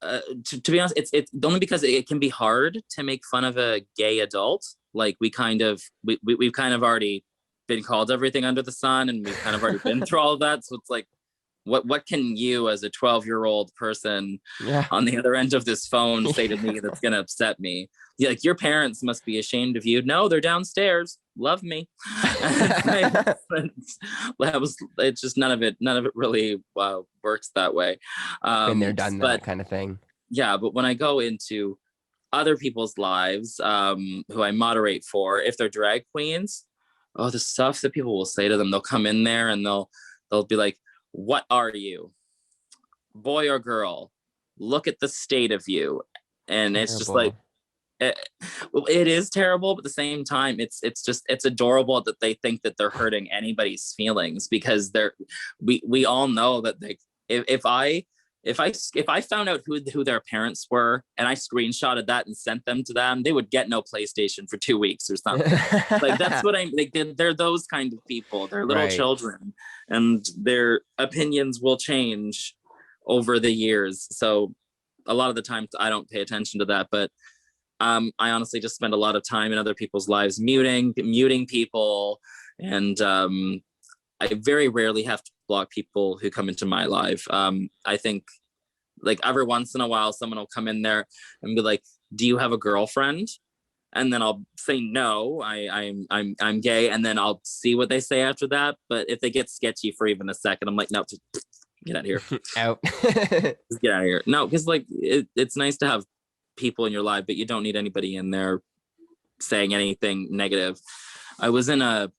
be honest, it's only because it can be hard to make fun of a gay adult. Like we've kind of already been called everything under the sun, and we've kind of already been through all of that. So it's like, what can you as a 12-year-old person on the other end of this phone say to me that's going to upset me? Like, your parents must be ashamed of you. No, they're downstairs. Love me. It's just none of it really works that way. Been there, done that kind of thing. Yeah, but when I go into other people's lives, who I moderate for, if they're drag queens, the stuff that people will say to them, they'll come in there and they'll be like, what are you, boy or girl? Look at the state of you. And it's just like, it is terrible, but at the same time, it's adorable that they think that they're hurting anybody's feelings, because we all know that if I found out who their parents were and I screenshotted that and sent them to them, they would get no PlayStation for 2 weeks or something. Like, that's what they're those kind of people. They're little children, and their opinions will change over the years. So a lot of the times I don't pay attention to that, but I honestly just spend a lot of time in other people's lives muting people, and I very rarely have to block people who come into my life. I think, like, every once in a while, someone will come in there and be like, "Do you have a girlfriend?" And then I'll say, "No, I'm gay," and then I'll see what they say after that. But if they get sketchy for even a second, I'm like, "No, just get out of here." Out. Just get out of here. No, because like it's nice to have people in your life, but you don't need anybody in there saying anything negative. I was in a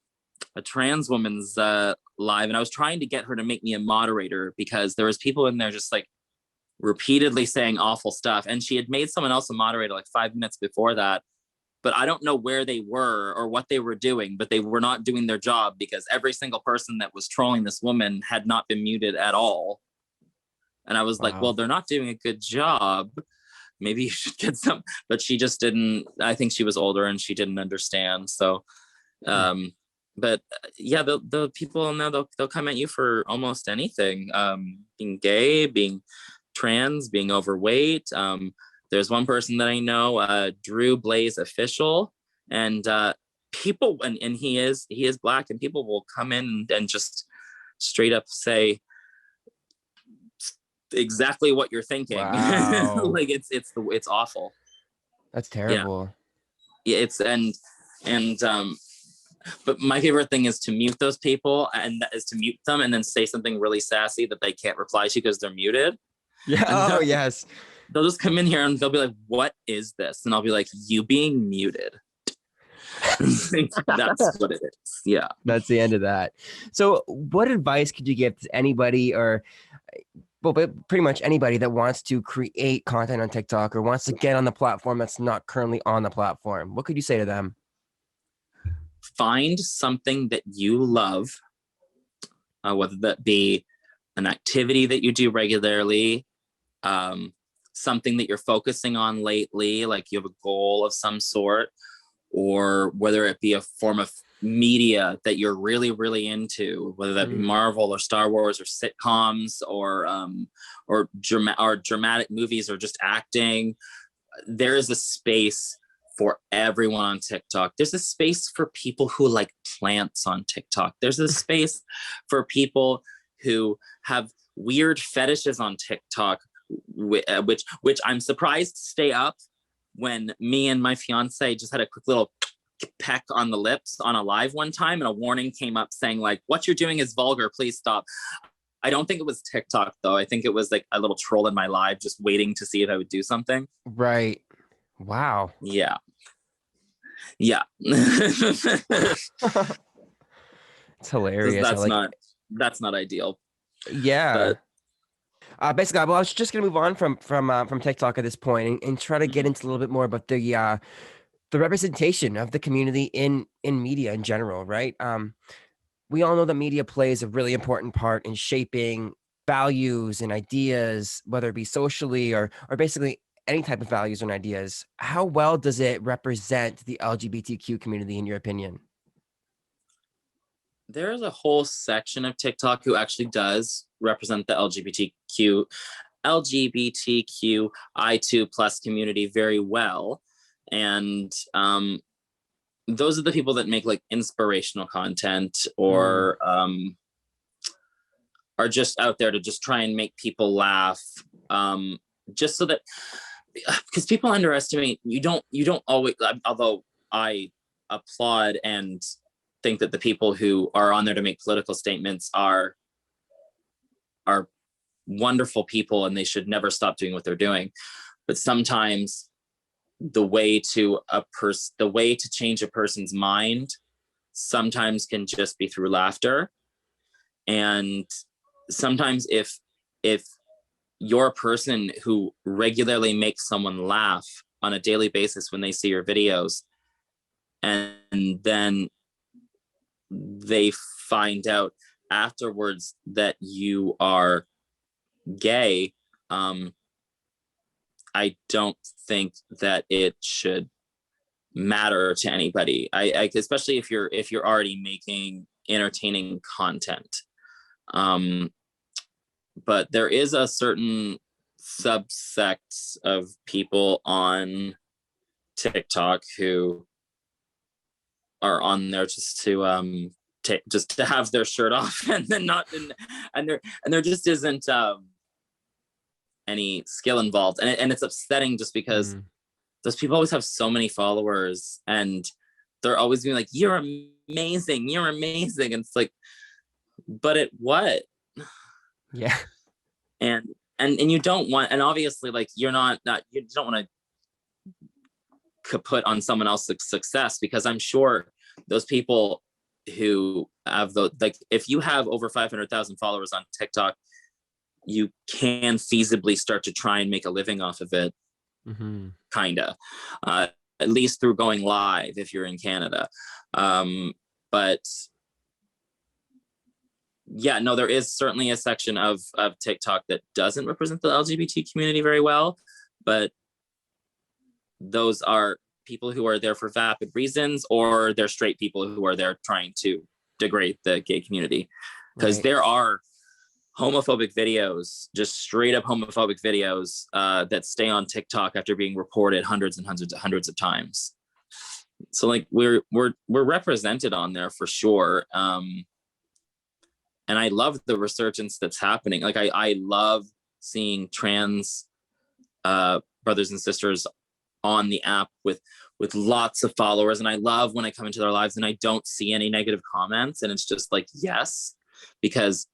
trans woman's live, and I was trying to get her to make me a moderator, because there was people in there just like repeatedly saying awful stuff, and she had made someone else a moderator like 5 minutes before that, but I don't know where they were or what they were doing, but they were not doing their job, because every single person that was trolling this woman had not been muted at all. And I was like, well, they're not doing a good job. Maybe you should get some. But she just didn't. I think she was older and she didn't understand. So, but yeah, the people in there, they'll come at you for almost anything. Being gay, being trans, being overweight. There's one person that I know, Drew Blaze Official, and people, and he is Black, and people will come in and just straight up say exactly what you're thinking. Wow. Like it's awful. That's terrible. Yeah, it's and but my favorite thing is to mute those people, and that is to mute them and then say something really sassy that they can't reply to because they're muted. Yeah. Oh, yes. They'll just come in here and they'll be like, what is this? And I'll be like, you being muted. That's what it is. Yeah. That's the end of that. So what advice could you give to anybody, or well, but pretty much anybody that wants to create content on TikTok or wants to get on the platform that's not currently on the platform? What could you say to them? Find something that you love, whether that be an activity that you do regularly, something that you're focusing on lately, like you have a goal of some sort, or whether it be a form of media that you're really, really into, whether that be Marvel or Star Wars or sitcoms or dramatic movies or just acting. There is a space for everyone on TikTok. There's a space for people who like plants on TikTok. There's a space for people who have weird fetishes on TikTok, which I'm surprised stay up when me and my fiance just had a quick little peck on the lips on a live one time, and a warning came up saying like, what you're doing is vulgar, please stop. I don't think it was TikTok though. I think it was like a little troll in my live just waiting to see if I would do something. Right. Wow. Yeah. Yeah. It's hilarious. That's not ideal. Yeah. Basically, well, I was just gonna move on from TikTok at this point and try to get into a little bit more about the representation of the community in media in general, right? We all know that media plays a really important part in shaping values and ideas, whether it be socially or basically any type of values and ideas. How well does it represent the LGBTQ community, in your opinion? There's a whole section of TikTok who actually does represent the LGBTQI2 plus community very well. And those are the people that make like inspirational content or are just out there to just try and make people laugh. Just so that, because people underestimate, you don't always, although I applaud and think that the people who are on there to make political statements are wonderful people and they should never stop doing what they're doing. But sometimes the way to change a person's mind sometimes can just be through laughter. And sometimes if you're a person who regularly makes someone laugh on a daily basis when they see your videos, and then they find out afterwards that you are gay, I don't think that it should matter to anybody. I especially if you're already making entertaining content. But there is a certain subsect of people on TikTok who are on there just to have their shirt off and then and there just isn't any skill involved, and it's upsetting just because those people always have so many followers and they're always being like, you're amazing, and it's like, but at what? Yeah. And you don't want, and obviously like you don't want to put on someone else's success, because I'm sure those people who have like, if you have over 500,000 followers on TikTok, you can feasibly start to try and make a living off of it. Kinda, at least through going live if you're in Canada. But yeah, no, there is certainly a section of TikTok that doesn't represent the LGBT community very well, but those are people who are there for vapid reasons, or they're straight people who are there trying to degrade the gay community, because there are homophobic videos, just straight up homophobic videos that stay on TikTok after being reported hundreds of times. So like we're represented on there for sure. And I love the resurgence that's happening. Like I love seeing trans brothers and sisters on the app with lots of followers. And I love when I come into their lives and I don't see any negative comments. And it's just like, yes, because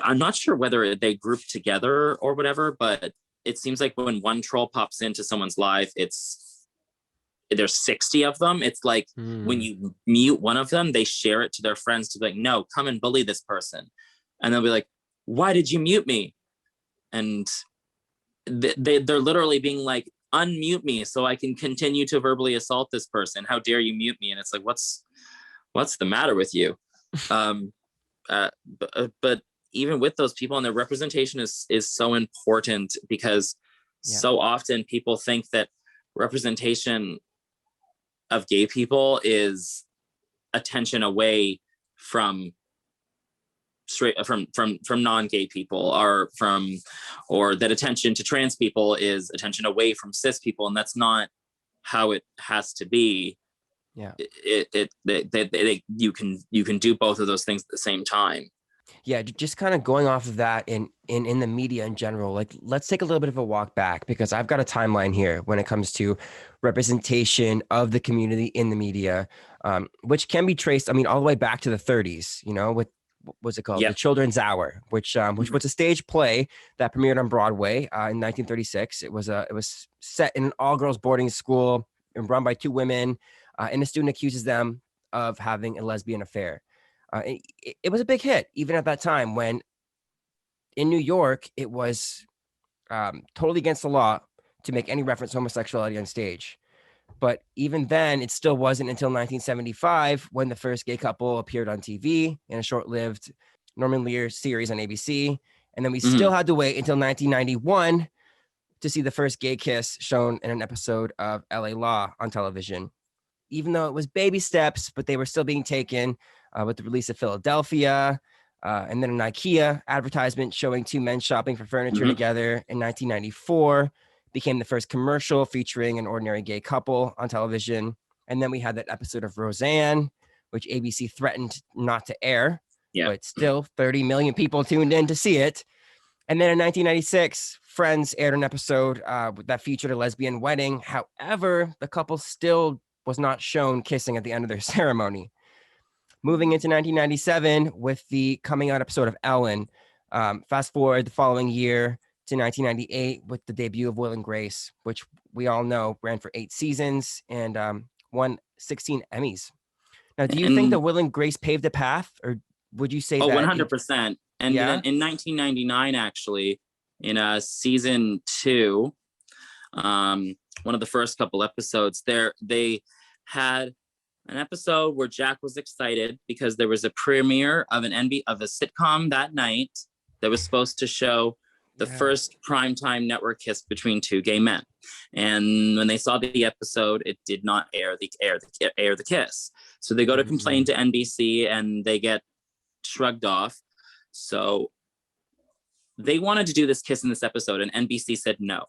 I'm not sure whether they group together or whatever, but it seems like when one troll pops into someone's life, it's there's 60 of them. It's like when you mute one of them, they share it to their friends to be like, no, come and bully this person. And they'll be like, why did you mute me? And they're literally being like, unmute me so I can continue to verbally assault this person. How dare you mute me? And it's like, what's the matter with you? But even with those people, and their representation is so important, because so often people think that representation of gay people is attention away from non-gay people, or that attention to trans people is attention away from cis people, and that's not how it has to be. You can do both of those things at the same time. Just kind of going off of that in the media in general, like, let's take a little bit of a walk back, because I've got a timeline here when it comes to representation of the community in the media, which can be traced, I mean, all the way back to the 30s, with, what's it called? The Children's Hour, which was a stage play that premiered on Broadway in 1936. It was set in an all-girls boarding school and run by two women, and a student accuses them of having a lesbian affair. It was a big hit, even at that time, when in New York, it was totally against the law to make any reference to homosexuality on stage. But even then, it still wasn't until 1975 when the first gay couple appeared on TV in a short-lived Norman Lear series on ABC. And then we still had to wait until 1991 to see the first gay kiss shown in an episode of LA Law on television. Even though it was baby steps, but they were still being taken with the release of Philadelphia, and then an IKEA advertisement showing two men shopping for furniture together in 1994 became the first commercial featuring an ordinary gay couple on television. And then we had that episode of Roseanne, which ABC threatened not to air, but still 30 million people tuned in to see it. And then in 1996, Friends aired an episode that featured a lesbian wedding. However, the couple still was not shown kissing at the end of their ceremony. Moving into 1997 with the coming out episode of Ellen. Fast forward the following year to 1998 with the debut of Will and Grace, which we all know ran for 8 seasons and won 16 Emmys. Now, do you think that Will and Grace paved the path, or would you say that? 100%. And in 1999, actually, in season 2, one of the first couple episodes there, they had an episode where Jack was excited because there was a premiere of a sitcom that night that was supposed to show the first primetime network kiss between two gay men. And when they saw the episode, it did not air the kiss. So they go to complain to NBC and they get shrugged off. So they wanted to do this kiss in this episode, and NBC said no.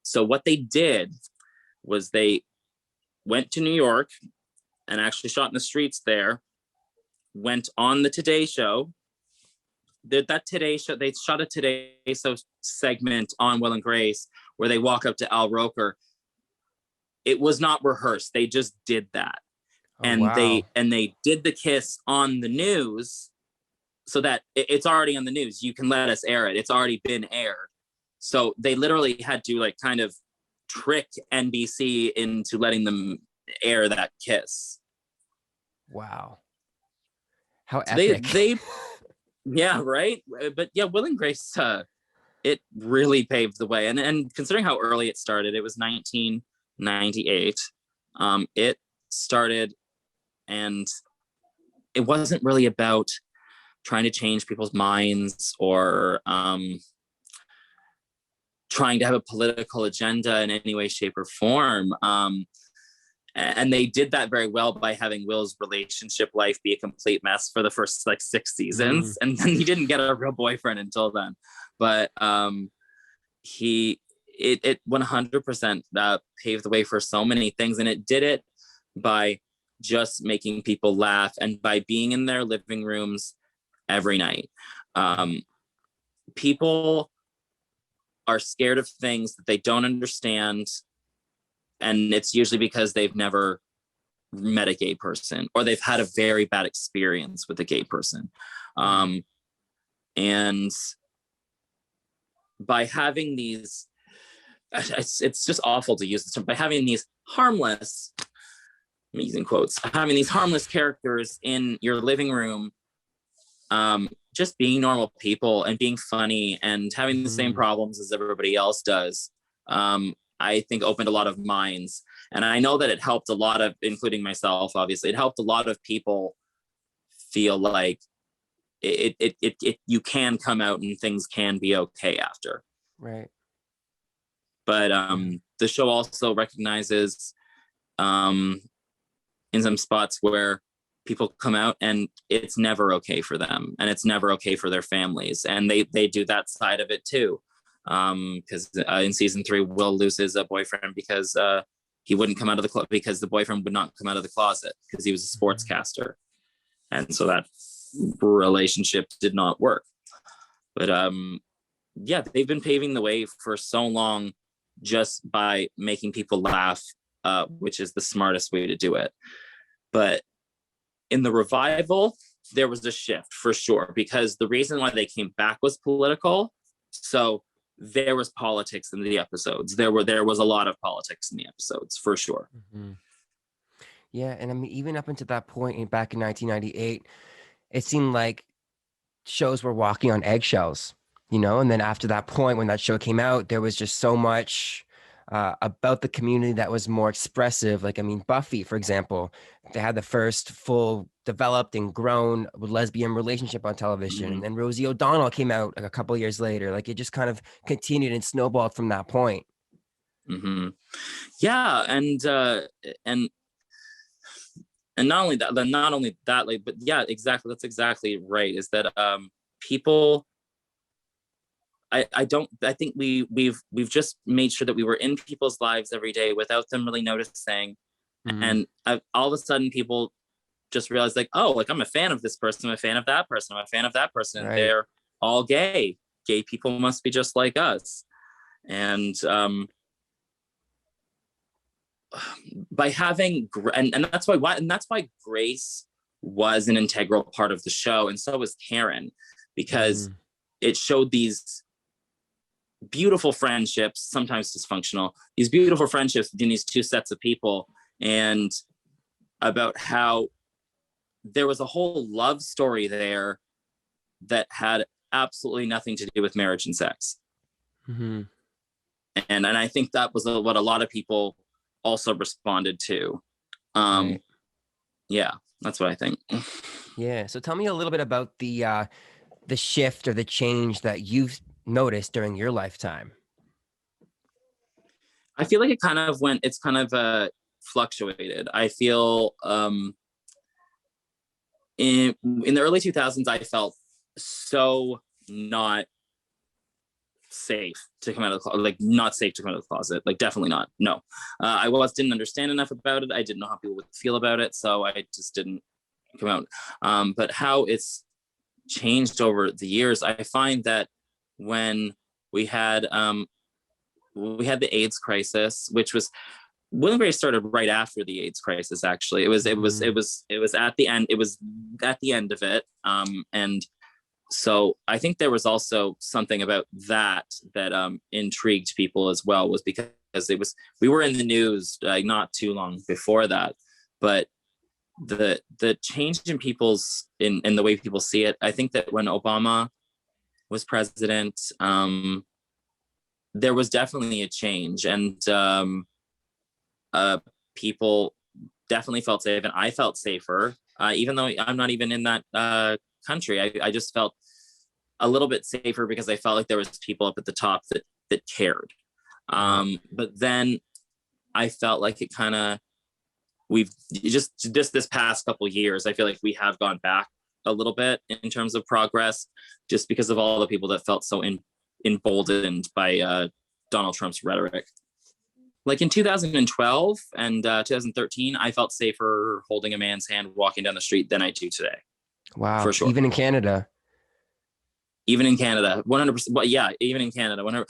So what they did was they went to New York and actually shot in the streets there, went on the Today Show. That Today Show, they shot a Today Show segment on Will and Grace where they walk up to Al Roker. It was not rehearsed. They just did that. They did the kiss on the news so that it's already on the news. You can let us air it. It's already been aired. So they literally had to like kind of trick NBC into letting them air that kiss. Wow. How epic. They yeah, right? But yeah, Will and Grace, it really paved the way. And considering how early it started, it was 1998. It started, and it wasn't really about trying to change people's minds or trying to have a political agenda in any way, shape, or form. And they did that very well by having Will's relationship life be a complete mess for the first like 6 seasons. And then he didn't get a real boyfriend until then. But it 100% paved the way for so many things. And it did it by just making people laugh and by being in their living rooms every night. People are scared of things that they don't understand. And it's usually because they've never met a gay person or they've had a very bad experience with a gay person. And by having these it's just awful to use this term, by having these harmless, I'm using quotes, having these harmless characters in your living room, just being normal people and being funny and having the same problems as everybody else does, I think opened a lot of minds. And I know that it helped a lot of, including myself, obviously, it helped a lot of people feel like you can come out and things can be okay after. Right. But the show also recognizes in some spots where people come out and it's never okay for them, and it's never okay for their families, and they do that side of it too. Because in season 3, Will loses a boyfriend because he wouldn't come out of the closet, because the boyfriend would not come out of the closet because he was a sportscaster, and so that relationship did not work. But yeah, they've been paving the way for so long just by making people laugh, which is the smartest way to do it. But in the revival, there was a shift for sure, because the reason why they came back was political. So there was politics in the episodes. There was a lot of politics in the episodes for sure. Yeah, and I mean, even up until that point, back in 1998, it seemed like shows were walking on eggshells, you know. And then after that point, when that show came out, there was just so much about the community that was more expressive. Like, I mean, Buffy, for example, they had the first full developed and grown lesbian relationship on television. And then Rosie O'Donnell came out like a couple of years later. Like, it just kind of continued and snowballed from that point. Yeah, and not only that, like, but yeah, exactly, that's exactly right, is that people, I think we've just made sure that we were in people's lives every day without them really noticing. And all of a sudden people just realize, like, oh, like, I'm a fan of this person, I'm a fan of that person, I'm a fan of that person, Right. they're all gay people must be just like us. And by having and that's why Grace was an integral part of the show, and so was Karen, because it showed these beautiful friendships, sometimes dysfunctional, these beautiful friendships between these two sets of people, and about how there was a whole love story there that had absolutely nothing to do with marriage and sex. And I think that was what a lot of people also responded to. Right. Yeah, that's what I think. Yeah. So tell me a little bit about the shift or the change that you've noticed during your lifetime. I feel like it's kind of fluctuated. I feel in the early 2000s, I felt so not safe to come out of the closet, like not safe to come out of the closet, like definitely not. No, I didn't understand enough about it. I didn't know how people would feel about it, so I just didn't come out. But how it's changed over the years, I find that when we had the AIDS crisis, which was William started right after the AIDS crisis. Actually, it was at the end. It was at the end of it, and so I think there was also something about that intrigued people as well, was because we were in the news not too long before that, but the change in in the way people see it. I think that when Obama was president, there was definitely a change, and people definitely felt safe, and I felt safer, even though I'm not even in that country. I just felt a little bit safer because I felt like there was people up at the top that cared. But then I felt like it kind of, we've just this past couple years, I feel like we have gone back a little bit in terms of progress, just because of all the people that felt so emboldened by Donald Trump's rhetoric. Like in 2012 and 2013, I felt safer holding a man's hand walking down the street than I do today. Wow. For sure. Even in Canada. Even in Canada, 100%. Well, yeah, even in Canada, whenever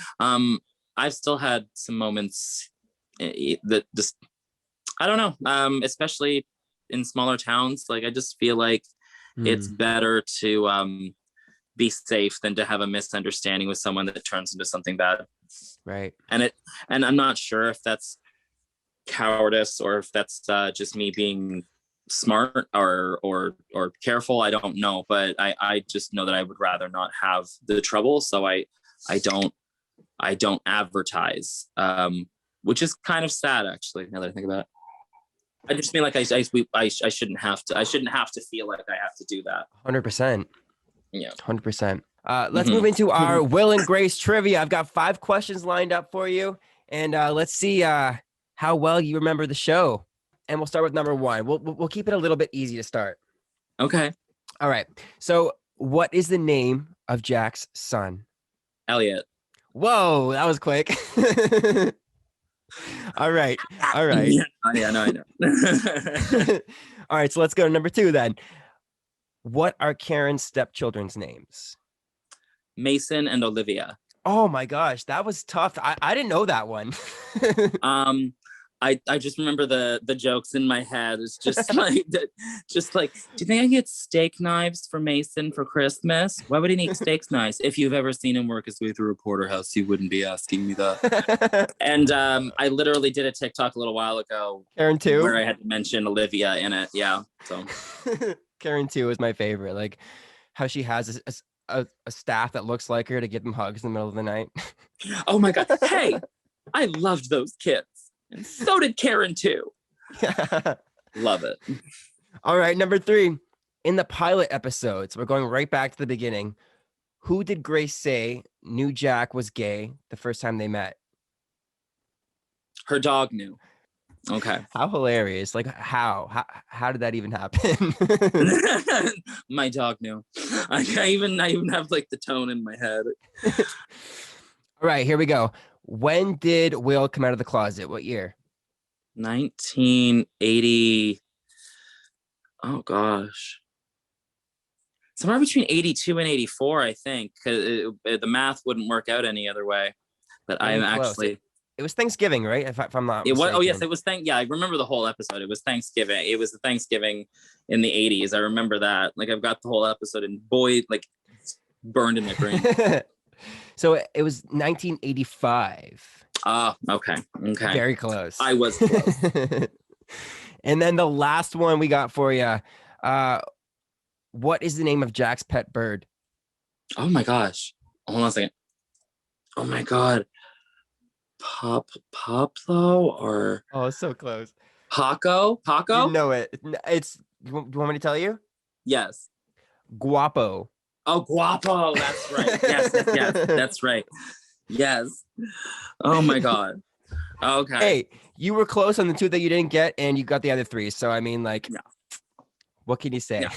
I've still had some moments that just, I don't know, especially in smaller towns. Like, I just feel like it's better to be safe than to have a misunderstanding with someone that turns into something bad. Right. And I'm not sure if that's cowardice or if that's just me being smart or careful. I don't know, but I just know that I would rather not have the trouble, so I don't advertise, which is kind of sad, actually, now that I think about it. I just mean like I shouldn't have to feel like I have to do that. 100%. Yeah. 100%. Let's move into our Will and Grace trivia. I've got 5 questions lined up for you, and let's see how well you remember the show. And we'll start with number 1. We'll keep it a little bit easy to start. Okay. All right. So, what is the name of Jack's son? Elliot. Whoa, that was quick. All right. Yeah, I know. All right, so let's go to number 2 then. What are Karen's stepchildren's names? Mason and Olivia. Oh my gosh, that was tough. I didn't know that one. I just remember the jokes in my head. It's just like, do you think I get steak knives for Mason for Christmas? Why would he need steak knives? If you've ever seen him work his way through a porterhouse, you wouldn't be asking me that. And I literally did a TikTok a little while ago. Karen 2? Where I had to mention Olivia in it. Yeah. So Karen 2 is my favorite. Like how she has a staff that looks like her to give them hugs in the middle of the night. Oh my God. Hey, I loved those kids. And so did Karen too. Love it. All right, number 3. In the pilot episodes, we're going right back to the beginning. Who did Grace say knew Jack was gay the first time they met? Her dog knew. Okay. How hilarious. Like how did that even happen? My dog knew. I even have like the tone in my head. All right, here we go. When did Will come out of the closet? What year? 1980. Oh gosh. Somewhere between 82 and 84, I think, because the math wouldn't work out any other way. But I'm actually... It was Thanksgiving, right? If I'm not mistaken. Oh, yes, it was. Yeah, I remember the whole episode. It was Thanksgiving. It was the Thanksgiving in the 80s. I remember that. Like, I've got the whole episode and boy, like, burned in my brain. So it was 1985. Okay. Very close. I was close. And then the last one we got for you. What is the name of Jack's pet bird? Oh my gosh. Hold on a second. Oh my God. Poplo or... Oh, so close. Paco? You know it. It's... Do you want me to tell you? Yes. Guapo. Oh, Guapo. That's right. Yes. That's right. Yes. Oh my God. Okay. Hey, you were close on the 2 that you didn't get, and you got the other 3. So I mean, like, yeah. What can you say? Yeah.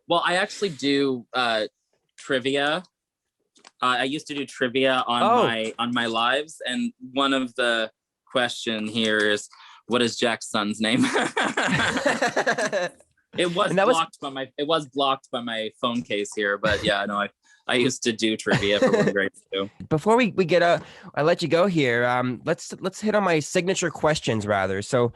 Well, I actually do trivia. I used to do trivia on my lives, and one of the question here is, what is Jack's son's name? It was blocked by my phone case here, but yeah, no, I used to do trivia for 1 grade too. Before we get I let you go here. Let's hit on my signature questions rather. So,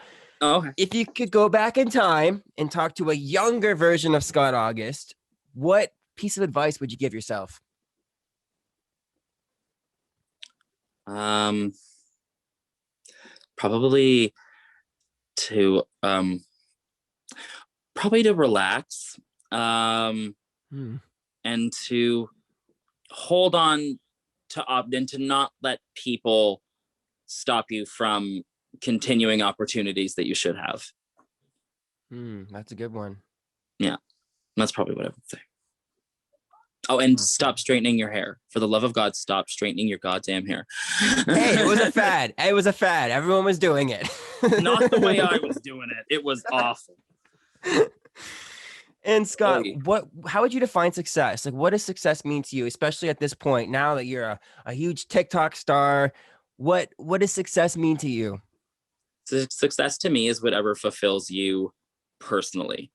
if you could go back in time and talk to a younger version of Scott August, what piece of advice would you give yourself? Probably to relax, and to hold on to and to not let people stop you from continuing opportunities that you should have. That's a good one. Yeah, that's probably what I would say. Oh, and stop straightening your hair. For the love of God, stop straightening your goddamn hair. Hey, it was a fad. Everyone was doing it. Not the way I was doing it. It was awful. And Scott, how would you define success? Like, what does success mean to you, especially at this point, now that you're a huge TikTok star? What does success mean to you? Success to me is whatever fulfills you personally.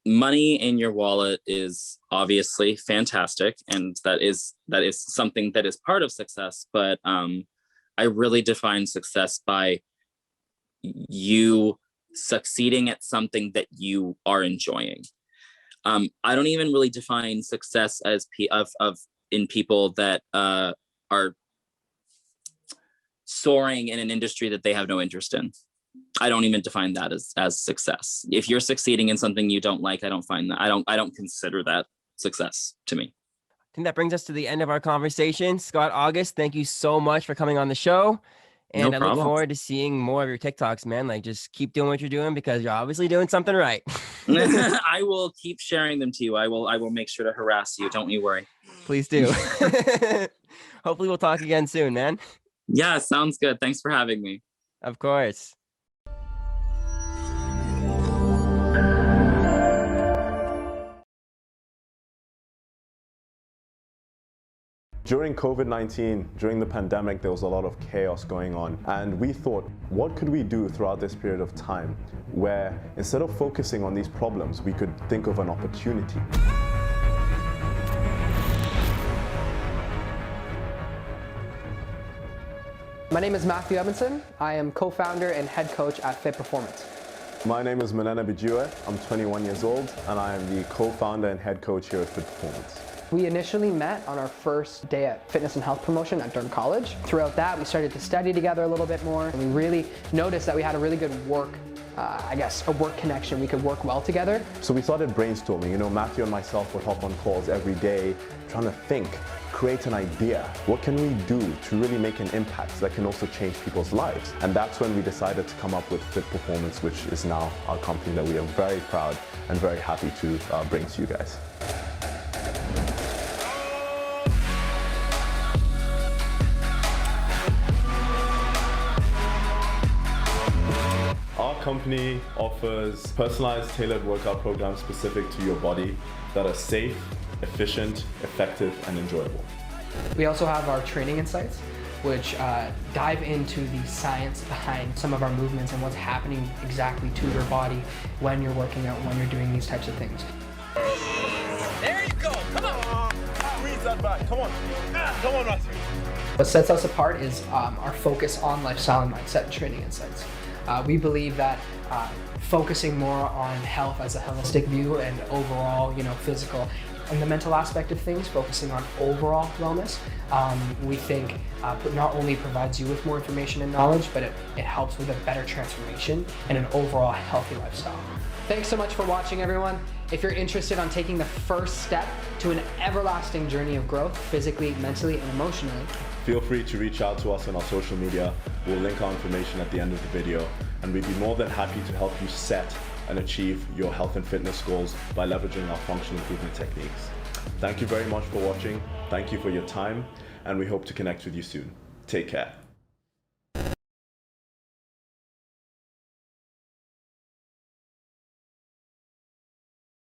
Money in your wallet is obviously fantastic, and that is something that is part of success. But I really define success by you succeeding at something that you are enjoying. I don't even really define success as in people that are soaring in an industry that they have no interest in. I don't even define that as success. If you're succeeding in something you don't like, I don't consider that success to me. I think that brings us to the end of our conversation. Scott August, thank you so much for coming on the show. And No I problem. look forward to seeing more of your TikToks, man. Like, just keep doing what you're doing because you're obviously doing something right. I will keep sharing them to you. I will make sure to harass you. Don't you worry. Please do. Hopefully we'll talk again soon, man. Yeah, sounds good. Thanks for having me. Of course. During COVID-19, during the pandemic, there was a lot of chaos going on. And we thought, what could we do throughout this period of time where instead of focusing on these problems, we could think of an opportunity. My name is Matthew Evanson. I am co-founder and head coach at F.I.T Performance. My name is Manana Bijue. I'm 21 years old, and I am the co-founder and head coach here at F.I.T Performance. We initially met on our first day at fitness and health promotion at Durham College. Throughout that, we started to study together a little bit more, and we really noticed that we had a really good work connection. We could work well together. So we started brainstorming. You know, Matthew and myself would hop on calls every day, trying to think, create an idea. What can we do to really make an impact that can also change people's lives? And that's when we decided to come up with F.I.T Performance, which is now our company that we are very proud and very happy to bring to you guys. Our company offers personalized, tailored workout programs specific to your body that are safe, efficient, effective, and enjoyable. We also have our training insights, which dive into the science behind some of our movements and what's happening exactly to your body when you're working out, when you're doing these types of things. There you go, come on! Squeeze that back, come on. Come on, Matthew. What sets us apart is our focus on lifestyle and mindset and training insights. We believe that focusing more on health as a holistic view and overall, physical and the mental aspect of things, focusing on overall wellness, we think not only provides you with more information and knowledge, but it helps with a better transformation and an overall healthy lifestyle. Thanks so much for watching, everyone. If you're interested on taking the first step to an everlasting journey of growth, physically, mentally, and emotionally, feel free to reach out to us on our social media. We'll link our information at the end of the video, and we'd be more than happy to help you set and achieve your health and fitness goals by leveraging our functional improvement techniques. Thank you very much for watching. Thank you for your time, and we hope to connect with you soon. Take care.